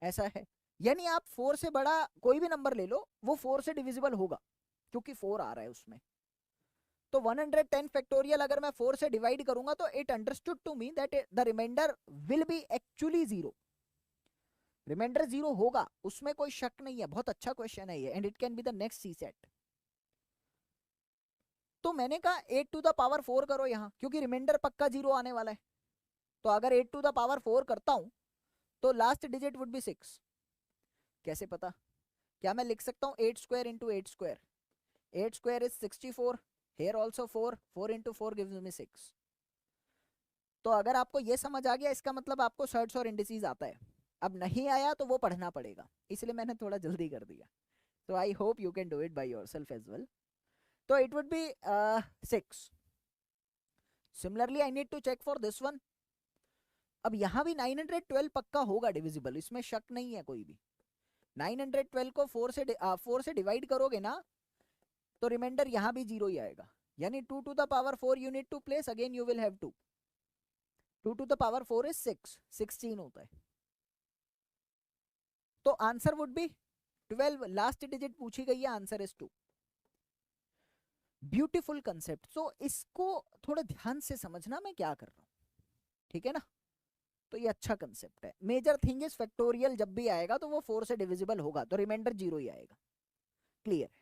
ऐसा है. यानी आप 4 से बड़ा कोई भी नंबर ले लो, वो 4 से डिविजिबल होगा क्योंकि 4 आ रहा है उसमें. तो 110 फैक्टोरियल अगर मैं 4 से डिवाइड करूंगा तो it understood to me that the remainder will be actually 0. Remainder 0 होगा, उसमें कोई शक नहीं है. बहुत अच्छा क्वेश्चन है ये, and it can be the next C set. तो मैंने कहा 8 टू द पावर 4 करो यहाँ, क्योंकि रिमाइंडर पक्का 0 आने वाला है. तो अगर 8 टू द पावर 4 करता हूं तो लास्ट डिजिट वुड बी 6. कैसे पता? क्या मैं लिख सकता हूँ 8 square into 8 square? 8 square is 64. Here also 4. 4 into 4 gives me 6. तो अगर आपको ये समझ आ गया, इसका मतलब आपको सर्ट्स और इंडिसेस आता है. अब नहीं आया तो वो पढ़ना पड़ेगा, इसलिए मैंने थोड़ा जल्दी कर दिया. तो I hope you can do it by yourself as well. तो it would be 6. Similarly I need to check for this one. अब यहां भी 912 पक्का होगा डिविजिबल, इसमें शक नहीं है कोई भी. 912 को 4 से डिवाइड करोगे ना तो रिमाइंडर यहां भी 0 ही आएगा. यानी 2 to the power 4 you need to place, again you will have 2. 2 to the power 4 is 6, 16 होता है. तो answer would be 12. Last digit पूछी गई है, answer is 2. Beautiful concept. So इसको थोड़ा ध्यान से समझना मैं क्या कर रहा हूं, ठीक है ना. तो ये अच्छा कंसेप्ट है. मेजर थिंग इज फैक्टोरियल जब भी आएगा तो वो 4 से डिविजिबल होगा, तो रिमाइंडर 0 ही आएगा. क्लियर है?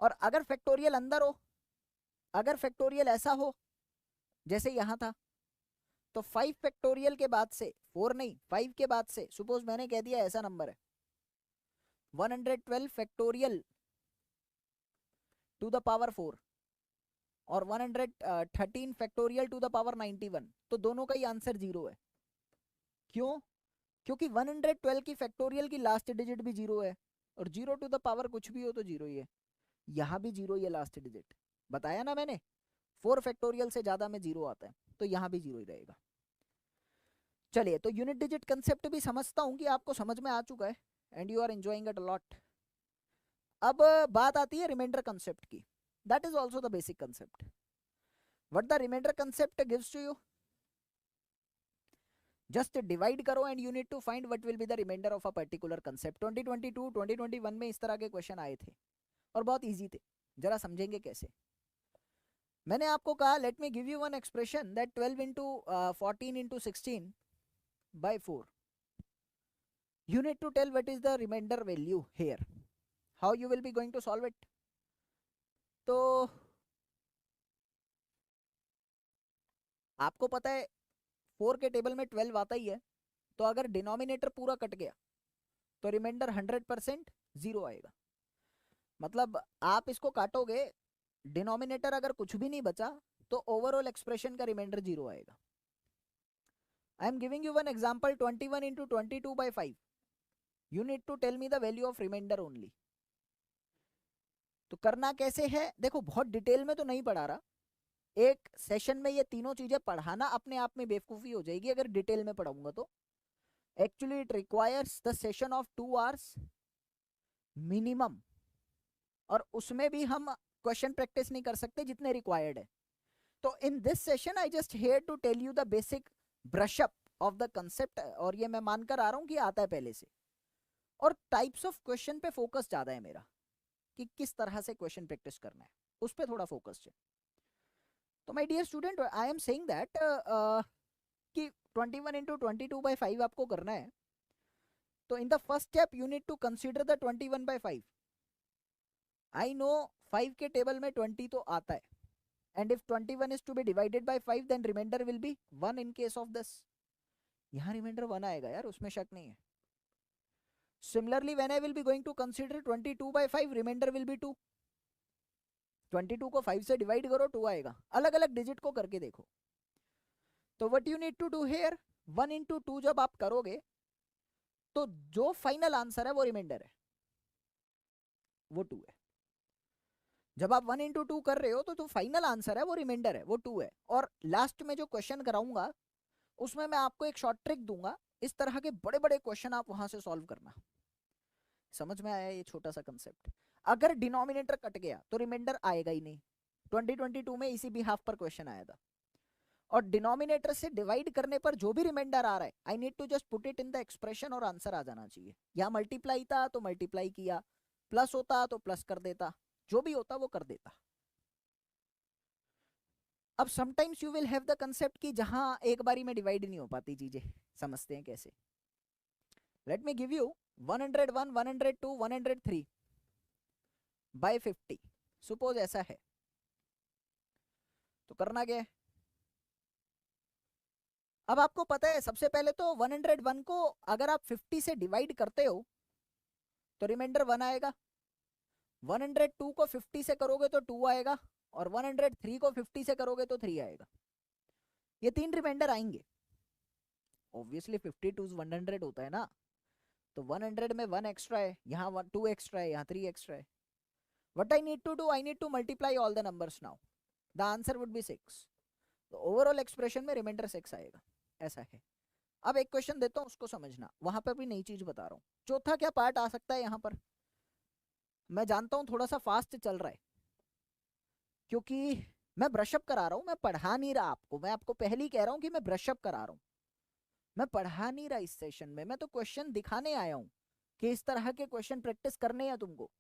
और अगर फैक्टोरियल अंदर हो, अगर फैक्टोरियल ऐसा हो जैसे यहां था, तो 5 फैक्टोरियल के बाद से 4 नहीं, 5 के बाद से सपोज मैंने कह दिया ऐसा नंबर है 112 फैक्टोरियल टू द पावर 4 और 113 फैक्टोरियल टू द पावर 91, तो दोनों का ही आंसर 0 है. क्यों? क्योंकि 112 की फैक्टोरियल की लास्ट डिजिट भी 0 है, और 0 टू द पावर कुछ भी हो तो 0 ही है. यहां भी 0 ही है लास्ट डिजिट. बताया ना मैंने, 4 फैक्टोरियल से ज्यादा में 0 आता है, तो यहां भी 0 ही रहेगा. चलिए, तो यूनिट डिजिट कंसेप्ट भी समझता हूं कि आपको समझ में आ चुका है, and you are enjoying it a lot. अब बात आती है रिमाइंडर कंसेप्ट की. That is also the basic concept. What the remainder concept gives to you, just divide करो and you need to find what will be the remainder of a particular concept. 2022 2021 में इस तरह के question आए थे और बहुत इजी थे. जरा समझेंगे कैसे. मैंने आपको कहा late me give you one expression that 12 into 14 into 16 by 4. You need to tell what is the remainder value here. How you will be going to solve it? तो आपको पता है 4 के टेबल में 12 आता ही है, तो अगर डिनोमिनेटर पूरा कट गया तो रिमाइंडर 100% 0 आएगा. मतलब आप इसको काटोगे, डिनोमिनेटर अगर कुछ भी नहीं बचा तो ओवरऑल एक्सप्रेशन का रिमाइंडर 0 आएगा. I am giving you one example, 21 into 22 by 5. You need to tell me the value of remainder only. तो करना कैसे है देखो, बहुत डिटेल में तो नहीं पढ़ा रहा. एक सेशन में ये तीनों चीजें पढ़ाना अपने आप में बेवकूफी हो जाएगी अगर डिटेल में पढ़ाऊंगा तो. Actually it requires the session of 2 hours minimum, और उसमें भी हम क्वेश्चन प्रैक्टिस नहीं कर सकते जितने रिक्वायर्ड है. तो in this session I just here to tell you the basic brush up of the concept, और ये मैं मानकर आ रहा हूं कि आता है पहले से. और टाइप्स ऑफ क्वेश्चन पे फोकस ज्यादा है मेरा कि किस तरह से क्वेश्चन प्रैक्टिस करना है, उस पर थोड़ा फोकस है। तो my dear student, I am saying that कि 21 into 22/5 आपको करना है। तो in the first step you need to consider the 21/5। I know 5 के टेबल में 20 तो आता है, and if 21 is to be divided by 5 then remainder will be 1 in case of this. यहाँ रिमाइंडर 1 आएगा यार, उसमें शक नहीं है। Similarly when I will be going to consider 22/5, remainder will be 2। 22 को 5 से डिवाइड करो, 2 आएगा। अलग अलग डिजिट को करके देखो। तो what you need to do here, 1 into 2 जब आप करोगे तो जो फाइनल आंसर है वो रिमाइंडर है, वो 2 है। जब आप 1 into 2 कर रहे हो तो जो फाइनल आंसर है वो रिमाइंडर है, वो 2 है। और लास्ट में जो क्वेश्चन कराऊंगा उसमें मैं आपको एक शॉर्ट ट्रिक दूंगा, इस तरह के बड़े बड़े क्वेश्चन आप वहां से सॉल्व करना। समझ में आया ये छोटा सा कंसेप्ट? अगर डिनोमिनेटर कट गया तो रिमाइंडर आएगा ही नहीं। 2022 में इसी बिहाफ पर क्वेश्चन आया था। और डिनोमिनेटर से डिवाइड करने पर जो भी रिमाइंडर आ रहा है, I need to just put it in the expression और आंसर आ जाना चाहिए। यहाँ मल्टीप्लाई था तो मल्टीप्लाई किया, प्लस होता तो प्लस कर देता, जो भी होता वो कर देता। अब sometimes you will have the concept कि जहां एक बारी में डिवाइड नहीं हो पाती चीजें। समझते हैं कैसे? Let me give you 101, 102, 103 by 50। Suppose ऐसा है, तो करना क्या है? अब आपको पता है सबसे पहले तो 101 को अगर आप 50 से डिवाइड करते हो तो रिमाइंडर 1 आएगा। 102 को 50 से करोगे तो 2 आएगा, और 103 को 50 से करोगे तो 3 आएगा। ये 3 रिमाइंडर आएंगे। ऑब्वियसली 52 100 होता है ना, तो 100 में 1 एक्स्ट्रा है, यहाँ 2 एक्स्ट्रा है, यहाँ 3 एक्स्ट्रा है। What I need to do, I need to multiply all the numbers now, the answer would be 6। तो ओवरऑल एक्सप्रेशन में रिमाइंडर 6 आएगा। ऐसा है। अब एक क्वेश्चन देता हूं, उसको समझना, वहां पर भी नई चीज बता रहा हूं। चौथा क्या पार्ट आ सकता है यहाँ पर? मैं जानता हूं थोड़ा सा फास्ट चल रहा है, क्योंकि मैं ब्रशअप करा रहा हूं, मैं पढ़ा नहीं रहा आपको। मैं आपको पहले ही कह रहा हूं कि मैं ब्रशअप करा रहा हूं, मैं पढ़ा नहीं रहा इस सेशन में। मैं तो क्वेश्चन दिखाने आया हूं कि इस तरह के क्वेश्चन प्रैक्टिस करने हैं तुमको।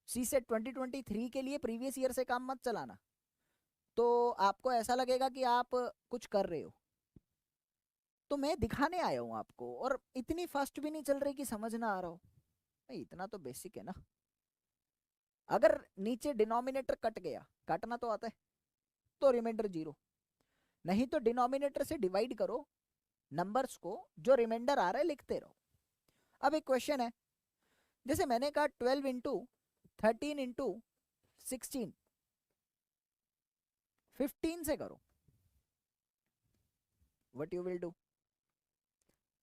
सी सेट 2023 के लिए प्रीवियस ईयर से काम मत चलाना, तो आपको ऐसा लगेगा कि आप कुछ कर रहे हो। तो मैं दिखाने आया हूं आपको, और इतनी फास्ट भी नहीं चल रही कि समझ ना आ रहा हो। इतना तो बेसिक है ना। अगर नीचे डिनोमिनेटर कट गया, काटना तो आता है, तो रिमाइंडर 0। नहीं तो डिनोमिनेटर से डिवाइड करो नंबर्स को, जो रिमाइंडर आ रहा है लिखते रहो। अब एक क्वेश्चन है, जैसे मैंने कहा 12 into 13 into 16, 15 से करो। What you will do?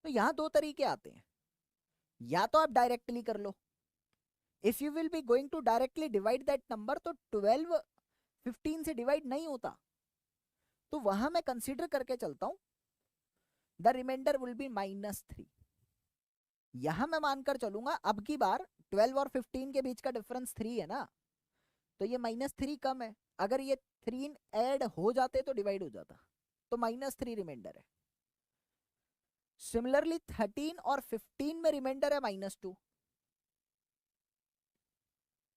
तो यहां दो तरीके आते हैं, या तो आप डायरेक्टली कर लो। If you will be going to directly divide that number, तो 12 15 से डिवाइड नहीं होता, तो वहां मैं कंसीडर करके चलता हूं द रिमाइंडर विल बी -3। यहां मैं मानकर चलूंगा अब की बार 12 और 15 के बीच का डिफरेंस 3 है ना, तो ये -3 कम है। अगर ये 3 ऐड हो जाते तो डिवाइड हो जाता, तो -3 रिमाइंडर है। सिमिलरली 13 और 15 में रिमाइंडर है -2,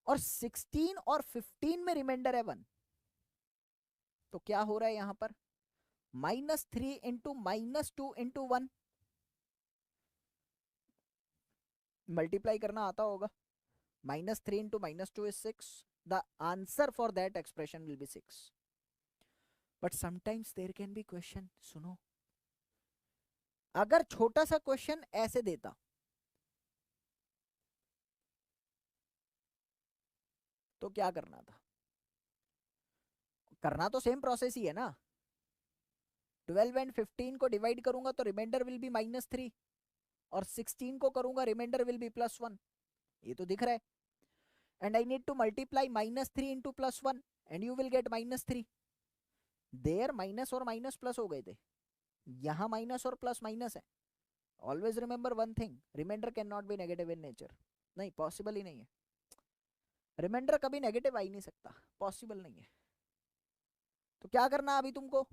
और 16 और 15 में रिमाइंडर है 1। तो क्या हो रहा है यहां पर? -3 into -2 into 1। मल्टीप्लाई करना आता होगा। -3 into -2 is 6. The answer for that expression will be 6. But sometimes there can be question, सुनो, अगर छोटा सा क्वेश्चन ऐसे देता तो क्या करना था? करना तो सेम प्रोसेस ही है ना। 12 एंड 15 को डिवाइड करूंगा तो रिमाइंडर विल बी -3, और 16 को करूंगा रिमाइंडर विल बी +1। ये तो दिख रहा है। And I need to multiply -3 into +1 and you will get -3। There minus और माइनस प्लस हो गए थे, यहां माइनस और प्लस माइनस है। Always remember one thing, remainder can not be negative in nature. नहीं, पॉसिबल ही नहीं है। रिमाइंडर कभी नेगेटिव आ ही नहीं सकता, पॉसिबल नहीं है। तो क्या करना अभी तुमको?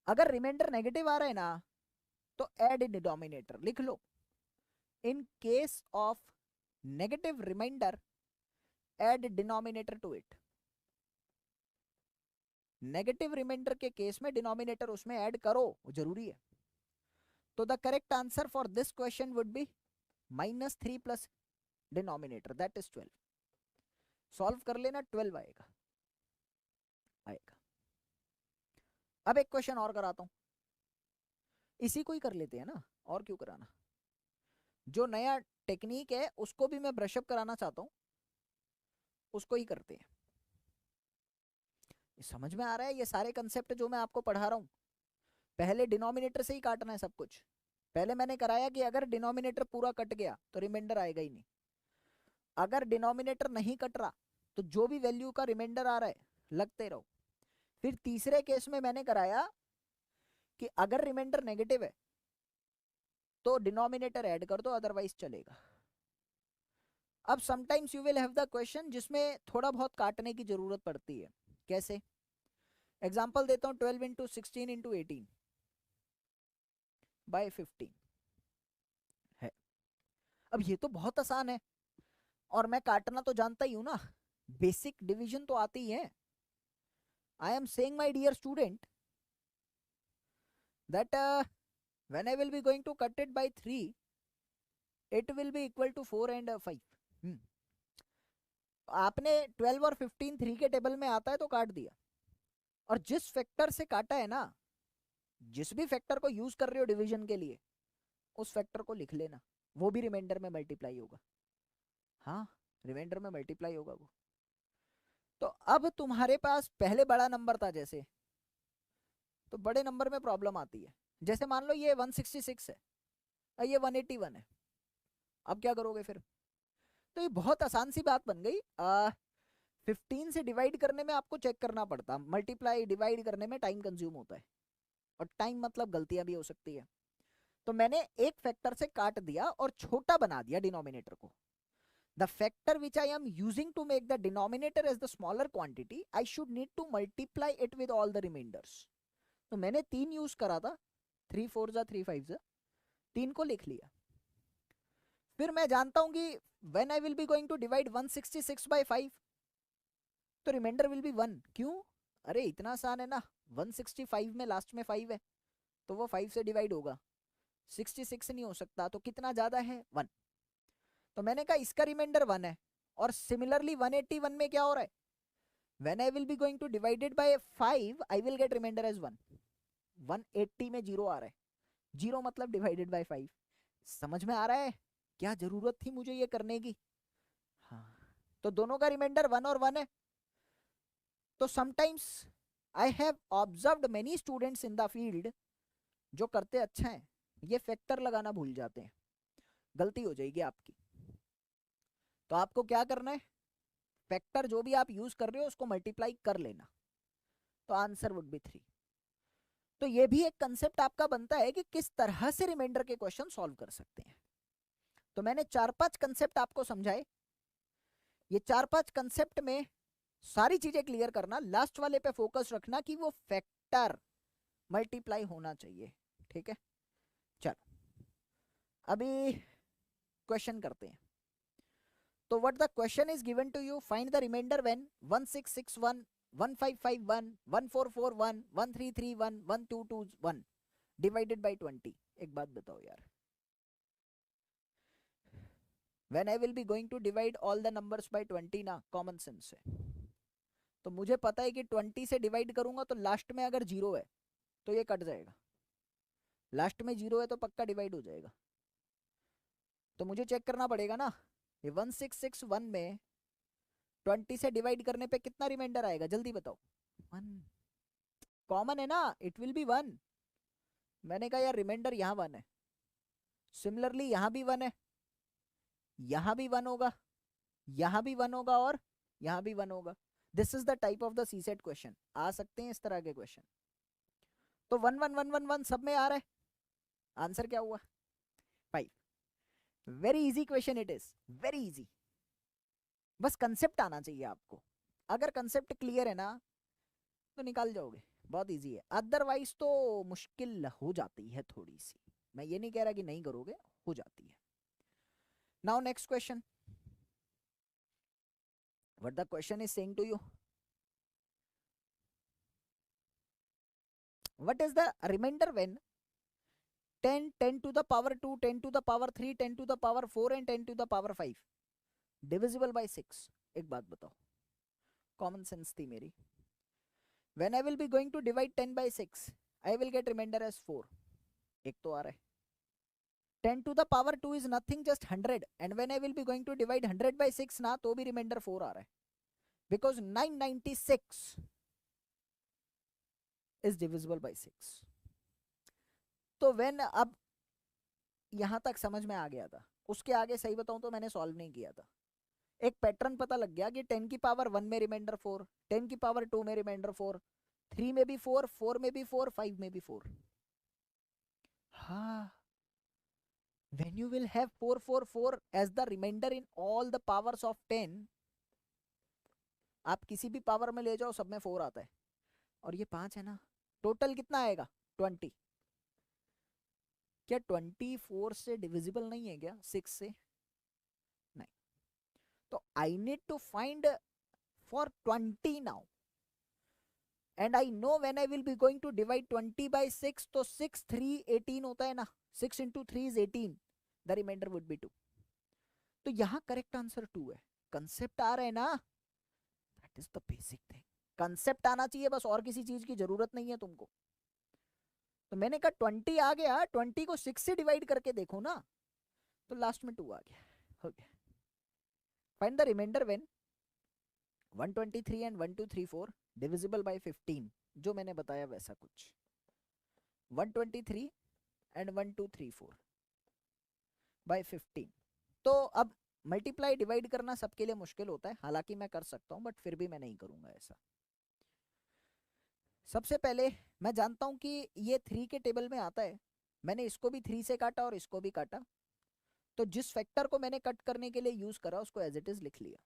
अगर रिमाइंडर नेगेटिव आ रहा है ना, तो ऐड इन डिनोमिनेटर लिख लो। In case of negative remainder, add denominator to it. Negative remainder के केस में डिनोमिनेटर उसमें ऐड करो, वो जरूरी है। तो the correct answer for this question would be -3 plus denominator that is 12। Solve कर लेना, 12 आएगा। अब एक क्वेश्चन और कराता हूं, इसी को ही कर लेते हैं ना, और क्यों कराना। जो नया टेक्निक है उसको भी मैं ब्रशअप कराना चाहता हूं, उसको ही करते हैं। समझ में आ रहा है ये सारे कंसेप्ट जो मैं आपको पढ़ा रहा हूं? पहले डिनोमिनेटर से ही काटना है सब कुछ। पहले मैंने कराया कि अगर डिनोमिनेटर पूरा कट गया तो रिमाइंडर आएगा ही नहीं। अगर डिनोमिनेटर नहीं कट रहा तो जो भी वैल्यू का रिमाइंडर आ रहा है लगते रहो। फिर तीसरे केस में मैंने कराया कि अगर रिमाइंडर नेगेटिव है तो डिनोमिनेटर ऐड कर दो, अदरवाइज चलेगा। अब sometimes you will have the question जिसमें थोड़ा बहुत काटने की जरूरत पड़ती है। कैसे? एग्जाम्पल देता हूं, 12 इंटू 16 इंटू 18 बाय 15 है। अब ये तो बहुत आसान है और मैं काटना तो जानता ही हूं ना, बेसिक डिवीजन तो आती ही है। I am saying my dear student that when I will be going to cut it by 3, it will be equal to 4 and 5। आपने 12 और 15 3 के टेबल में आता है तो काट दिया, और जिस फैक्टर से काटा है ना, जिस भी फैक्टर को यूज कर रहे हो डिवीजन के लिए, उस फैक्टर को लिख लेना, वो भी रिमाइंडर में मल्टीप्लाई होगा। हाँ, रिमाइंडर में मल्टीप्लाई होगा वो। तो अब तुम्हारे पास पहले बड़ा नंबर था जैसे, तो बड़े नंबर में प्रॉब्लम आती है। जैसे मान लो ये 166 है और ये 181 है, अब क्या करोगे फिर? तो ये बहुत आसान सी बात बन गई। 15 से डिवाइड करने में आपको चेक करना पड़ता, मल्टीप्लाई डिवाइड करने में टाइम कंज्यूम होता है, और टाइम मतलब गलतियां भी हो सकती है। तो मैंने एक फैक्टर से काट दिया और छोटा बना दिया डिनोमिनेटर को। The factor which I am using to make the denominator as the smaller quantity, I should need to multiply it with all the remainders. तो मैंने 3 यूज करा था, 3 4 जा 3 5 जा, 3 को लिख लिया। फिर मैं जानता हूं कि when I will be going to divide 166 by 5, तो रिमाइंडर विल बी 1। क्यों? अरे इतना आसान है ना, 165 में लास्ट में 5 है तो वो 5 से डिवाइड होगा, 66 नहीं हो सकता, तो कितना ज्यादा है? 1। तो मैंने कहा इसका रिमाइंडर 1 है। और सिमिलरली 181 में क्या हो रहा है? When I will be going to divided by 5, I will get remainder as 1। 180 में 0 आ रहा है, 0 मतलब डिवाइडेड बाय 5। समझ में आ रहा है क्या जरूरत थी मुझे ये करने की? हाँ, तो दोनों का रिमाइंडर 1 और 1 है। तो sometimes I have observed many students in the field जो करते अच्छा है, ये फैक्टर लगाना भूल जाते हैं, गलती हो जाएगी आपकी। तो आपको क्या करना है, फैक्टर जो भी आप यूज कर रहे हो उसको मल्टीप्लाई कर लेना, तो आंसर वुड बी 3। तो ये भी एक कंसेप्ट आपका बनता है कि किस तरह से रिमाइंडर के क्वेश्चन सॉल्व कर सकते हैं। तो मैंने 4-5 कंसेप्ट आपको समझाए। ये 4-5 कंसेप्ट में सारी चीजें क्लियर करना, लास्ट वाले पे फोकस रखना कि वो फैक्टर मल्टीप्लाई होना चाहिए। ठीक है, चलो अभी क्वेश्चन करते हैं। तो what the question is given to you, find the remainder when 1661 1551 1441 1331 1221 divided by 20। एक बात बताओ यार, when I will be going to divide all the numbers by 20 ना, कॉमन सेंस से तो मुझे पता है कि 20 से डिवाइड करूंगा तो लास्ट में अगर 0 है तो ये कट जाएगा, लास्ट में 0 है तो पक्का डिवाइड हो जाएगा। तो मुझे चेक करना पड़ेगा ना, ये 1661 में 20 से डिवाइड करने पे कितना रिमाइंडर आएगा, जल्दी बताओ। 1 कॉमन है ना, इट विल बी 1। मैंने कहा यार रिमाइंडर यहाँ 1 है, सिमिलरली यहाँ भी 1 है, यहाँ भी 1 होगा, यहाँ भी 1 होगा, और यहाँ भी 1 होगा। This is the type of the C set question, आ सकते हैं इस तरह के क्वेश्चन। तो 1 1 1 1 1 सब में आ रहा है, आंसर क्या हुआ? 5। Very easy question it is, very easy. बस कंसेप्ट आना चाहिए आपको, अगर कंसेप्ट क्लियर है ना तो निकाल जाओगे, बहुत इजी है। अदरवाइज तो मुश्किल हो जाती है थोड़ी सी, मैं ये नहीं कह रहा कि नहीं करोगे, हो जाती है। Now next question, what the question is saying to you, What is the remainder when 10, 10 to the power 2, 10 to the power 3, 10 to the power 4 and 10 to the power 5 divisible by 6? एक बात बताओ, कॉमन सेंस थी मेरी. When I will be going to divide 10 by 6, I will get remainder as 4. एक तो आ रहा है. 10 to the power 2 is nothing, just 100. And when I will be going to divide 100 by 6 ना, तो भी remainder 4 आ रहा है. Because 996 is divisible by 6. तो when अब यहां तक समझ में आ गया था, उसके आगे सही बताऊं तो मैंने सॉल्व नहीं किया था. एक पैटर्न पता लग गया कि 10 की पावर 1 में रिमाइंडर 4, 10 की पावर 2 में रिमाइंडर 4, 3 में भी 4, 4 में भी 4, 5 में भी 4. हाँ, when you will have 4 4 4 as the remainder in all the powers of 10, आप किसी भी पावर में ले जाओ सब में 4 आता है. और ये 5 है ना, टोटल कितना आएगा? 20. क्या 24 से डिविजिबल नहीं है क्या 6 से? नहीं. तो I need to find for 20 now, and I know when I will be going to divide 20 by 6, तो 6 3 18 होता है ना, 6 into 3 is 18, the remainder would be 2. तो यहां करेक्ट आंसर 2 है. कंसेप्ट आ रहा है ना, that is the basic thing. Concept आना चाहिए बस, और किसी चीज की जरूरत नहीं है तुमको. तो मैंने कहा 20 आ गया, 20 को 6 से डिवाइड करके देखो ना, तो लास्ट में 2 आ गया. हो गया. Find the remainder when 123 and 1234 divisible by 15. जो मैंने बताया वैसा कुछ, 123 एंड 1234 बाय 15. तो अब मल्टीप्लाई डिवाइड करना सबके लिए मुश्किल होता है, हालांकि मैं कर सकता हूं, बट फिर भी मैं नहीं करूंगा ऐसा. सबसे पहले मैं जानता हूं कि ये 3 के टेबल में आता है. मैंने इसको भी 3 से काटा और इसको भी काटा, तो जिस फैक्टर को मैंने कट करने के लिए यूज करा उसको एज इट इज लिख लिया.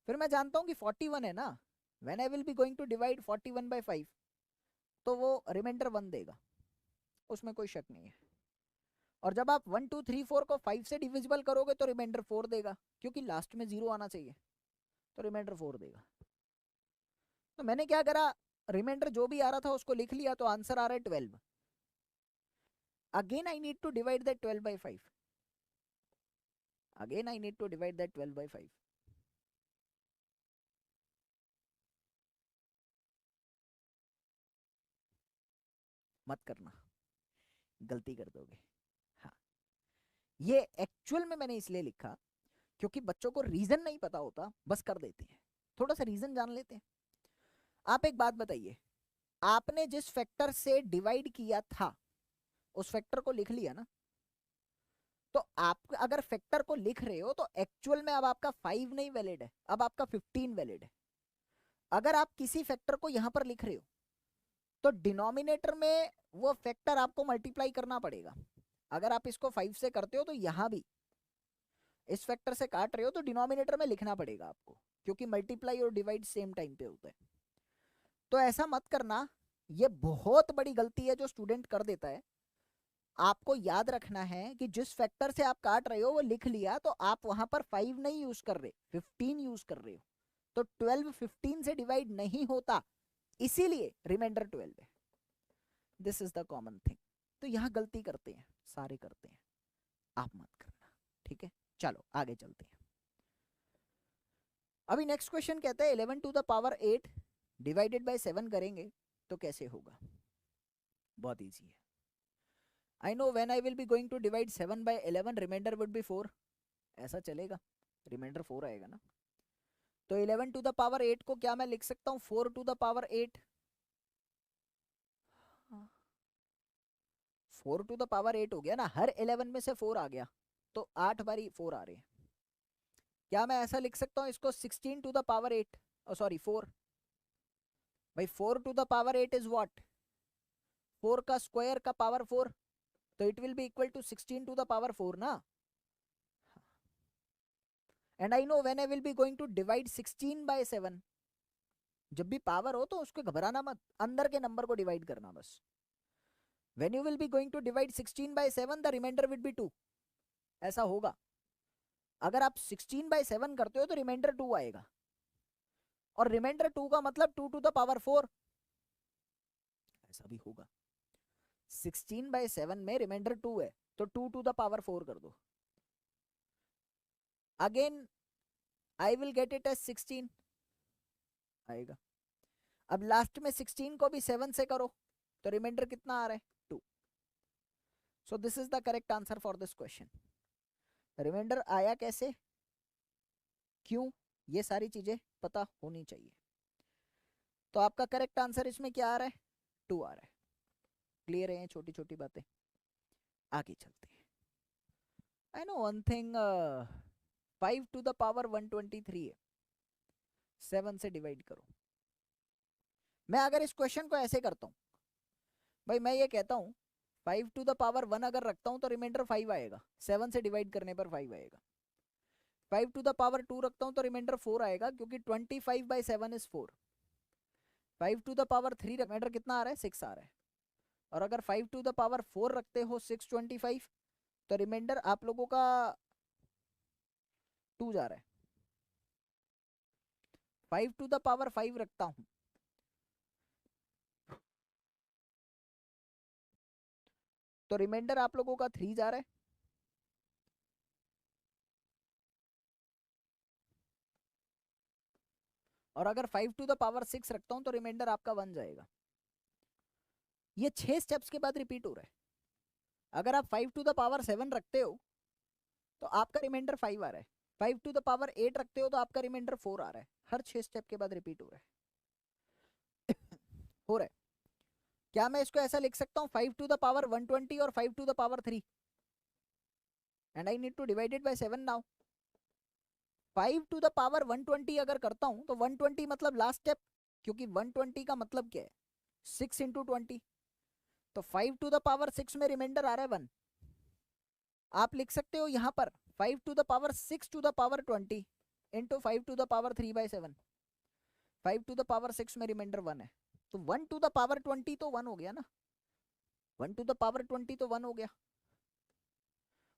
फिर मैं जानता हूं कि 41 है ना, when I will be going to divide 41 by 5, तो वो रिमाइंडर 1 देगा, उसमें कोई शक नहीं है. और जब आप 1 2 3 4 को 5 से डिविजिबल करोगे तो रिमाइंडर 4 देगा, क्योंकि लास्ट में 0 आना चाहिए, तो रिमाइंडर 4 देगा. तो मैंने क्या करा, रिमाइंडर जो भी आ रहा था उसको लिख लिया, तो आंसर आ रहा है 12. Again I need to divide that 12 by 5. Again I need to divide that 12 by 5. मत करना, गलती कर दोगे. हाँ, ये एक्चुअल में मैंने इसलिए लिखा क्योंकि बच्चों को रीजन नहीं पता होता, बस कर देते हैं. थोड़ा सा रीजन जान लेते हैं. आप एक बात बताइए, आपने जिस फैक्टर से डिवाइड किया था उस फैक्टर को लिख लिया ना, तो आप अगर फैक्टर को लिख रहे हो तो एक्चुअल में अब आपका 5 नहीं वैलिड है, अब आपका 15 वैलिड है. अगर आप किसी फैक्टर को यहां पर लिख रहे हो तो डिनोमिनेटर में वो फैक्टर आपको मल्टीप्लाई करना पड़ेगा. अगर आप इसको 5 से करते हो तो यहां भी इस फैक्टर से काट रहे हो तो डिनोमिनेटर में लिखना पड़ेगा आपको, क्योंकि मल्टीप्लाई और डिवाइड सेम टाइम पे होता है. तो ऐसा मत करना, ये बहुत बड़ी गलती है जो स्टूडेंट कर देता है. आपको याद रखना है कि जिस फैक्टर से आप काट रहे हो वो लिख लिया, तो आप वहां पर 5 नहीं यूज कर रहे, 15 यूज कर रहे हो. तो 12 15 से डिवाइड नहीं होता, इसीलिए रिमाइंडर 12 है. This is the common thing. तो यहां गलती करते हैं, सारे करते हैं, आप मत करना. ठीक है, चलो आगे चलते हैं. अभी नेक्स्ट क्वेश्चन कहता है 11 to the power 8 divided by 7 करेंगे तो कैसे होगा. बहुत इजी है. I know when I will be going to divide 7 by 11 remainder would be 4. ऐसा चलेगा, रिमाइंडर 4 आएगा ना. तो 11 टू द पावर 8 को क्या मैं लिख सकता हूँ 4 to the power 8. 4 to the power 8 हो गया ना, हर 11 में से 4 आ गया, तो 8 बारी 4 आ रहे हैं. क्या मैं ऐसा लिख सकता हूँ इसको 16 टू द पावर 8, सॉरी 4. भाई 4 to the power 8 is what, 4 का स्क्वायर का पावर 4, तो it will be equal to 16 to the power 4 ना. And I know when I will be going to divide 16 by 7. जब भी पावर हो तो उसको घबराना मत, अंदर के नंबर को डिवाइड करना बस. When you will be going to divide 16 by 7 the remainder will be 2. ऐसा होगा. अगर आप 16 बाय 7 करते हो तो रिमाइंडर 2 आएगा, और रिमाइंडर 2 का मतलब 2 टू द पावर 4. ऐसा भी होगा। 16/7 में रिमाइंडर 2 है तो 2 to the power 4 कर दो। Again I will get it as 16 आएगा। अब लास्ट में 16 को भी 7 से करो तो रिमाइंडर कितना आ रहा है 2। So this is the correct answer for this question. Remainder आया कैसे, क्यों, ये सारी चीजें पता होनी चाहिए। तो आपका करेक्ट आंसर इसमें क्या आ रहा है 2 आ रहा है। क्लियर है छोटी छोटी बातें। आगे चलते हैं। I no one thing, 5 to the power 123 है, 7 से डिवाइड करो। मैं अगर इस क्वेश्चन को ऐसे करता हूं, भाई मैं ये कहता हूं 5 to the power 1 अगर रखता हूं तो रिमाइंडर 5 आएगा, 7 से डिवाइड करने पर 5 आएगा। 5 to the power 2 रखता हूं तो रिमाइंडर 4 आएगा, क्योंकि 25/7 इज 4। 5 to the power 3 रिमाइंडर कितना आ रहा है 6 आ रहा है। और अगर 5 to the power 4 रखते हो 625 तो रिमाइंडर आप लोगों का 2 जा रहा है। 5 to the power 5 रखता हूं तो रिमाइंडर आप लोगों का 3 जा रहा है। और अगर 5 to the power 6 रखता हूं तो रिमाइंडर आपका 1 जाएगा। ये 6 स्टेप्स के बाद रिपीट हो रहा है। अगर आप 5 to the power 7 रखते हो तो आपका रिमाइंडर 5 आ रहा है। 5 to the power 8 रखते हो तो आपका रिमाइंडर 4 आ रहा है। हर 6 स्टेप के बाद रिपीट हो रहा है। हो रहा है। क्या मैं इसको ऐसा लिख सकता हूँ 5 to the power 120 और 5 to the power 3 and I need to divide it by 7 now. 5 to the power 120 अगर करता हूं तो 120 मतलब लास्ट स्टेप, क्योंकि 120 का मतलब क्या है 6 into 20। तो 5 to the power 6 में रिमाइंडर आ रहा है 1। आप लिख सकते हो यहां पर 5 to the power 6 to the power 20 into 5 to the power 3/7। 5 to the power 6 में रिमाइंडर 1 है तो 1 to the power 20 तो 1 हो गया ना। 1 to the power 20 तो 1 हो गया।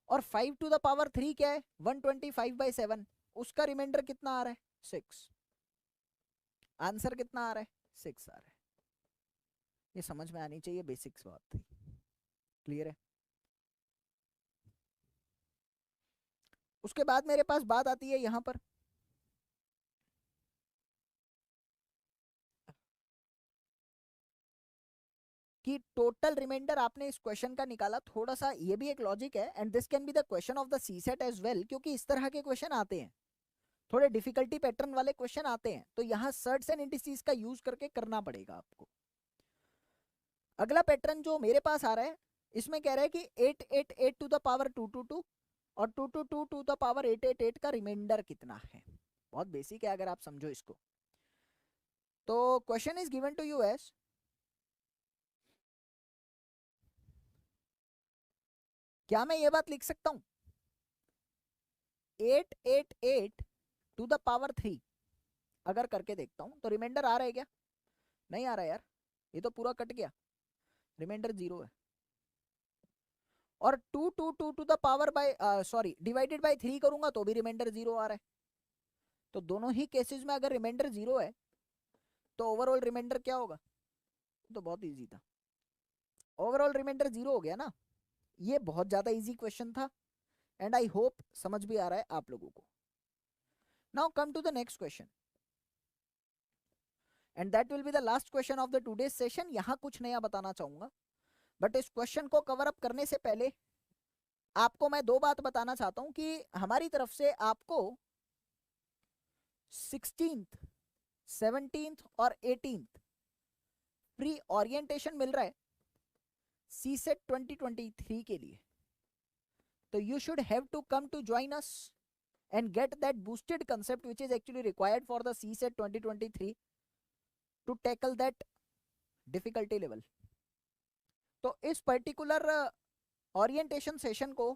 और 5 to the power 3 क्या है 125/7, उसका रिमाइंडर कितना आ रहा है 6। आंसर कितना आ रहा है 6 आ रहा है। ये समझ में आनी चाहिए, बेसिक्स बात थी। क्लियर है। उसके बाद मेरे पास बात आती है यहां पर कि टोटल रिमाइंडर आपने इस क्वेश्चन का निकाला। थोड़ा सा ये भी एक लॉजिक है and this can be the question of the CSAT as well, क्योंकि इस तरह के क्वेश्चन आते हैं, थोड़े डिफिकल्टी पैटर्न वाले क्वेश्चन आते हैं, तो यहाँ सर्ट्स एंड इंडिसेस का यूज करके करना पड़ेगा आपको। अगला पैटर्न जो मेरे पास आ रहा है इसमें कह रहा है कि 888 टू द पावर 222 और 222 टू द पावर 888 का रिमाइंडर कितना है। बहुत बेसिक है अगर आप समझो इसको। तो question is given to you as क्या मैं ये बात लिख सकता हूं 888 टू द पावर 3 अगर करके देखता हूं तो रिमाइंडर आ रहा है क्या, नहीं आ रहा यार, ये तो पूरा कट गया, रिमाइंडर 0 है। और 222 to the power by divided by 3 करूंगा तो भी रिमाइंडर 0 आ रहा है। तो दोनों ही केसेस में अगर रिमाइंडर 0 है तो ओवरऑल रिमाइंडर क्या होगा, तो बहुत इजी था, ओवरऑल रिमाइंडर 0 हो गया ना। ये बहुत ज्यादा इजी क्वेश्चन था एंड आई होप समझ भी आ रहा है आप लोगों को। Now come to the next question and that will be the last question of the today session. यहां कुछ नया बताना चाहूंगा, बट इस क्वेश्चन को कवर अप करने से पहले आपको मैं दो बात बताना चाहता हूं कि हमारी तरफ से आपको 16th, 17th और 18th प्री ओरिएंटेशन मिल रहा है सीसेट 2023 के लिए। तो you should have to come to join us and get that boosted concept which is actually required for the CSET 2023 to tackle that difficulty level. तो इस particular orientation session को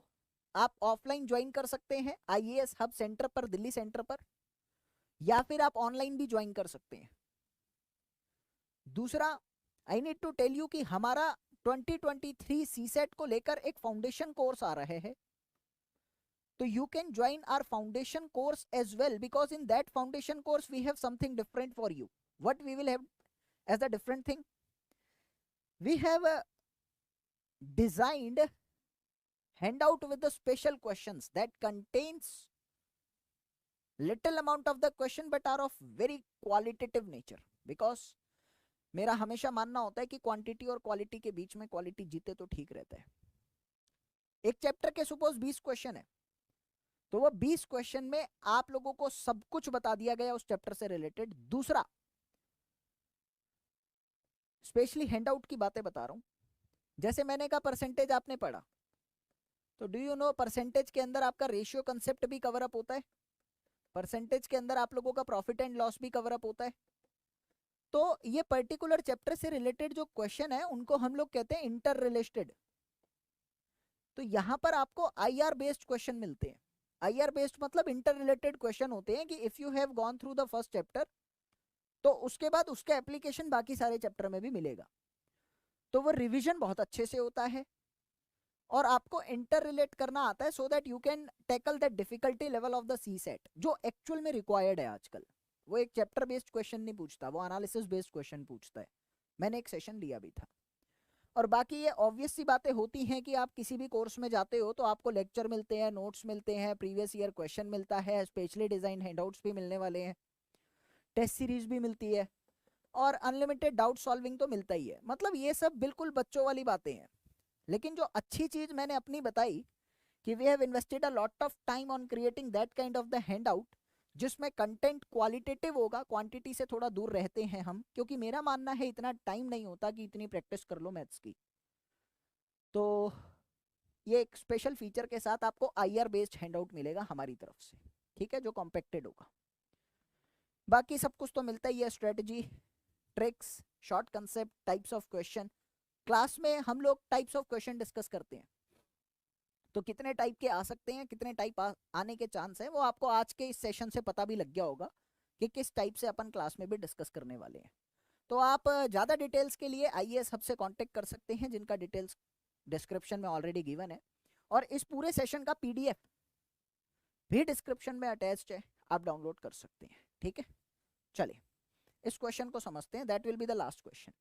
आप offline join कर सकते हैं आईएएस हब सेंटर पर, Delhi centre पर, या फिर आप ऑनलाइन भी ज्वाइन कर सकते हैं। दूसरा, I need to tell you कि हमारा 2023 सीसेट को लेकर एक फाउंडेशन कोर्स आ रहे हैं। तो you can join our foundation course as well, because in that foundation course we have something different for you. What we will have as the different thing? we have designed handout with the special questions that contains little amount of the question but are of very qualitative nature, because मेरा हमेशा मानना होता है कि quantity और quality के बीच में quality जीते तो ठीक रहता है। एक चैप्टर के सपोज 20 क्वेश्चन है, तो वो 20 क्वेश्चन में आप लोगों को सब कुछ बता दिया गया उस चैप्टर से रिलेटेड। दूसरा, स्पेशली हैंडआउट की बातें बता रहा हूं, जैसे मैंने कहा परसेंटेज आपने पढ़ा, तो डू यू नो परसेंटेज के अंदर आपका रेशियो कंसेप्ट भी कवर अप होता है, परसेंटेज के अंदर आप लोगों का प्रॉफिट एंड लॉस भी कवर अप होता है। तो ये पर्टिकुलर चैप्टर से रिलेटेड जो क्वेश्चन है उनको हम लोग कहते हैं इंटर रिलेटेड। तो यहां पर आपको आईआर बेस्ड क्वेश्चन मिलते हैं। आईआर बेस्ड मतलब इंटर रिलेटेड क्वेश्चन होते हैं कि if you have gone through the first chapter, तो उसके बाद उसका एप्लीकेशन बाकी सारे चैप्टर में भी मिलेगा। तो वो रिवीजन बहुत अच्छे से होता है और आपको इंटर रिलेट करना आता है, so that you can tackle the difficulty level of the C set जो एक्चुअल में रिक्वायर्ड है आजकल। वो एक चैप्टर बेस्ड क्वेश्चन नहीं पूछता, वो एनालिसिस बेस्ड क्वेश्चन पूछता है। मैंने एक सेशन लिया भी था। और बाकी ये ऑब्वियस सी बातें होती हैं कि आप किसी भी कोर्स में जाते हो तो आपको लेक्चर मिलते हैं, नोट्स मिलते हैं, प्रीवियस ईयर क्वेश्चन मिलता है, स्पेशली डिजाइन हैंडआउट्स भी मिलने वाले हैं, टेस्ट सीरीज भी मिलती है और अनलिमिटेड डाउट सॉल्विंग तो मिलता ही है। मतलब ये सब बिल्कुल बच्चों वाली बातें हैं। लेकिन जो अच्छी चीज मैंने अपनी बताई कि we have invested a lot of time on creating that kind of the handout, जिसमें कंटेंट क्वालिटेटिव होगा, क्वांटिटी से थोड़ा दूर रहते हैं हम, क्योंकि मेरा मानना है इतना टाइम नहीं होता कि इतनी प्रैक्टिस कर लो मैथ्स की। तो ये एक स्पेशल फीचर के साथ आपको आईआर बेस्ड हैंडआउट मिलेगा हमारी तरफ से, ठीक है, जो कॉम्पैक्टेड होगा। बाकी सब कुछ तो मिलता ही है, strategy, tricks, short concept, types of question. Class में हम लोग टाइप्स ऑफ क्वेश्चन डिस्कस करते हैं, तो कितने टाइप के आ सकते हैं, कितने टाइप आने के चांस है, वो आपको आज के इस सेशन से पता भी लग गया होगा कि किस टाइप से अपन क्लास में भी डिस्कस करने वाले हैं। तो आप ज़्यादा डिटेल्स के लिए आईएएस हब से कांटेक्ट कर सकते हैं, जिनका डिटेल्स डिस्क्रिप्शन में ऑलरेडी गिवन है, और इस पूरे सेशन का पीडीएफ भी डिस्क्रिप्शन में अटैच्ड है, आप डाउनलोड कर सकते हैं। ठीक है, चलिए इस क्वेश्चन को समझते हैं, that will be the last question.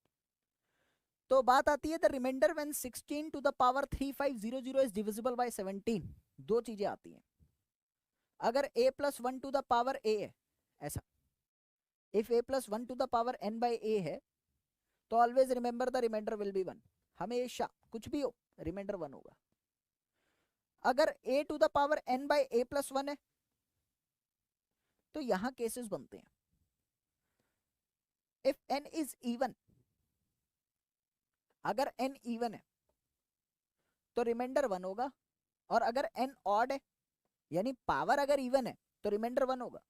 तो बात आती है the remainder when 16 to the power 3500 is divisible by 17। दो चीजें आती हैं, अगर a plus 1 to the power a है, ऐसा if a plus 1 to the power n by a है, तो always remember the remainder will be 1। हमेशा कुछ भी हो रिमाइंडर 1 होगा। अगर a to the power n by a plus 1 है, तो यहां केसेस बनते हैं, इफ n इज इवन, अगर n इवन है तो रिमाइंडर 1 होगा, और अगर n ऑड है, यानी पावर अगर इवन है तो रिमाइंडर 1 होगा,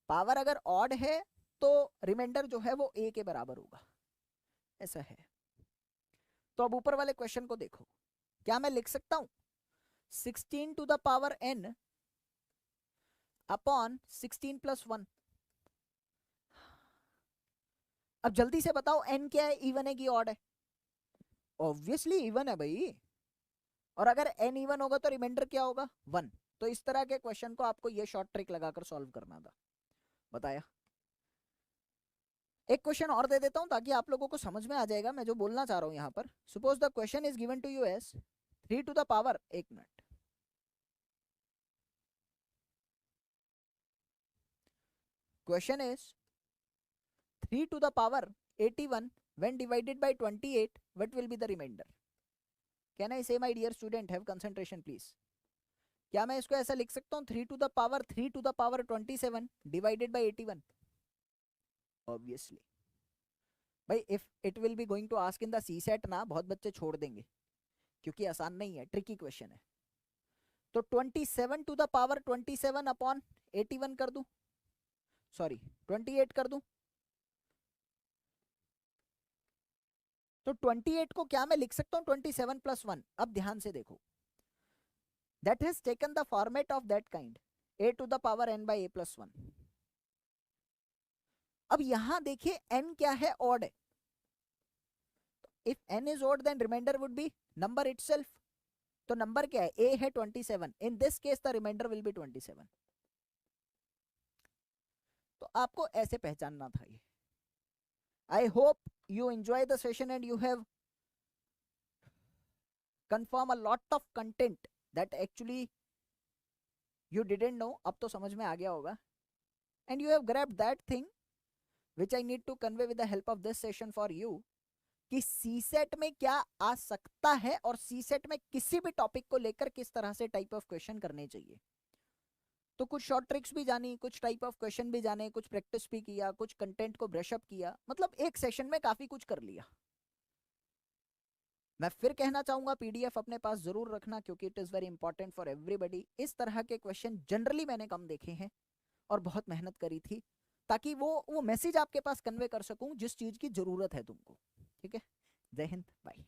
पावर अगर ऑड है तो रिमाइंडर जो है वो a के बराबर होगा, ऐसा है। तो अब ऊपर वाले क्वेश्चन को देखो, क्या मैं लिख सकता हूं 16 to the power n upon 16 plus 1? अब जल्दी से बताओ n क्या है, इवन है कि ऑड है? ऑब्वियसली इवन है भाई, और अगर n इवन होगा तो रिमाइंडर क्या होगा, 1। तो इस तरह के क्वेश्चन को आपको ये शॉर्ट ट्रिक लगाकर सॉल्व करना था, बताया। एक क्वेश्चन और दे देता हूं ताकि आप लोगों को समझ में आ जाएगा मैं जो बोलना चाह रहा हूं यहां पर। Suppose the question is given to you as 3 to the power, एक minute, question is 3 to the power 81 when divided by 28, what will be the remainder? Can I say my dear student have concentration please? क्या मैं इसको ऐसा लिख सकता हूँ 3 to the power 3 to the power 27 divided by 81? Obviously भाई, if it will be going to ask in the CSAT ना, बहुत बच्चे छोड़ देंगे क्योंकि आसान नहीं है, ट्रिकी क्वेश्चन है। तो 27 to the power 27 अपॉन 81 कर दूं, सॉरी 28 कर दूं, तो 28 को क्या मैं लिख सकता हूं 27 प्लस 1? अब ध्यान से देखो, that has taken the format of that kind, a to the power n by a plus 1। अब यहां देखिए n क्या है, odd है, if n is odd then remainder would be number itself। तो नंबर क्या है, a है 27, in this case the remainder will be 27। तो आपको ऐसे पहचानना था ये। I hope you enjoy the session and you have confirm a lot of content that actually you didn't know. अब तो समझ में आ गया होगा, and you have grabbed that thing which I need to convey with the help of this session for you, कि CSAT में क्या आ सकता है और सीसेट में किसी भी टॉपिक को लेकर किस तरह से टाइप ऑफ क्वेश्चन करने चाहिए। तो कुछ शॉर्ट ट्रिक्स भी जानी, कुछ टाइप ऑफ क्वेश्चन भी जाने, कुछ प्रैक्टिस भी किया, कुछ कंटेंट को ब्रश अप किया, मतलब एक सेशन में काफी कुछ कर लिया। मैं फिर कहना चाहूंगा पीडीएफ अपने पास जरूर रखना, क्योंकि it is very important for everybody. इस तरह के क्वेश्चन जनरली मैंने कम देखे हैं और बहुत मेहनत करी थी, ताकि वो मैसेज आपके पास कन्वे कर सकूं जिस चीज की जरूरत है तुमको। ठीक है, जय हिंद, बाय।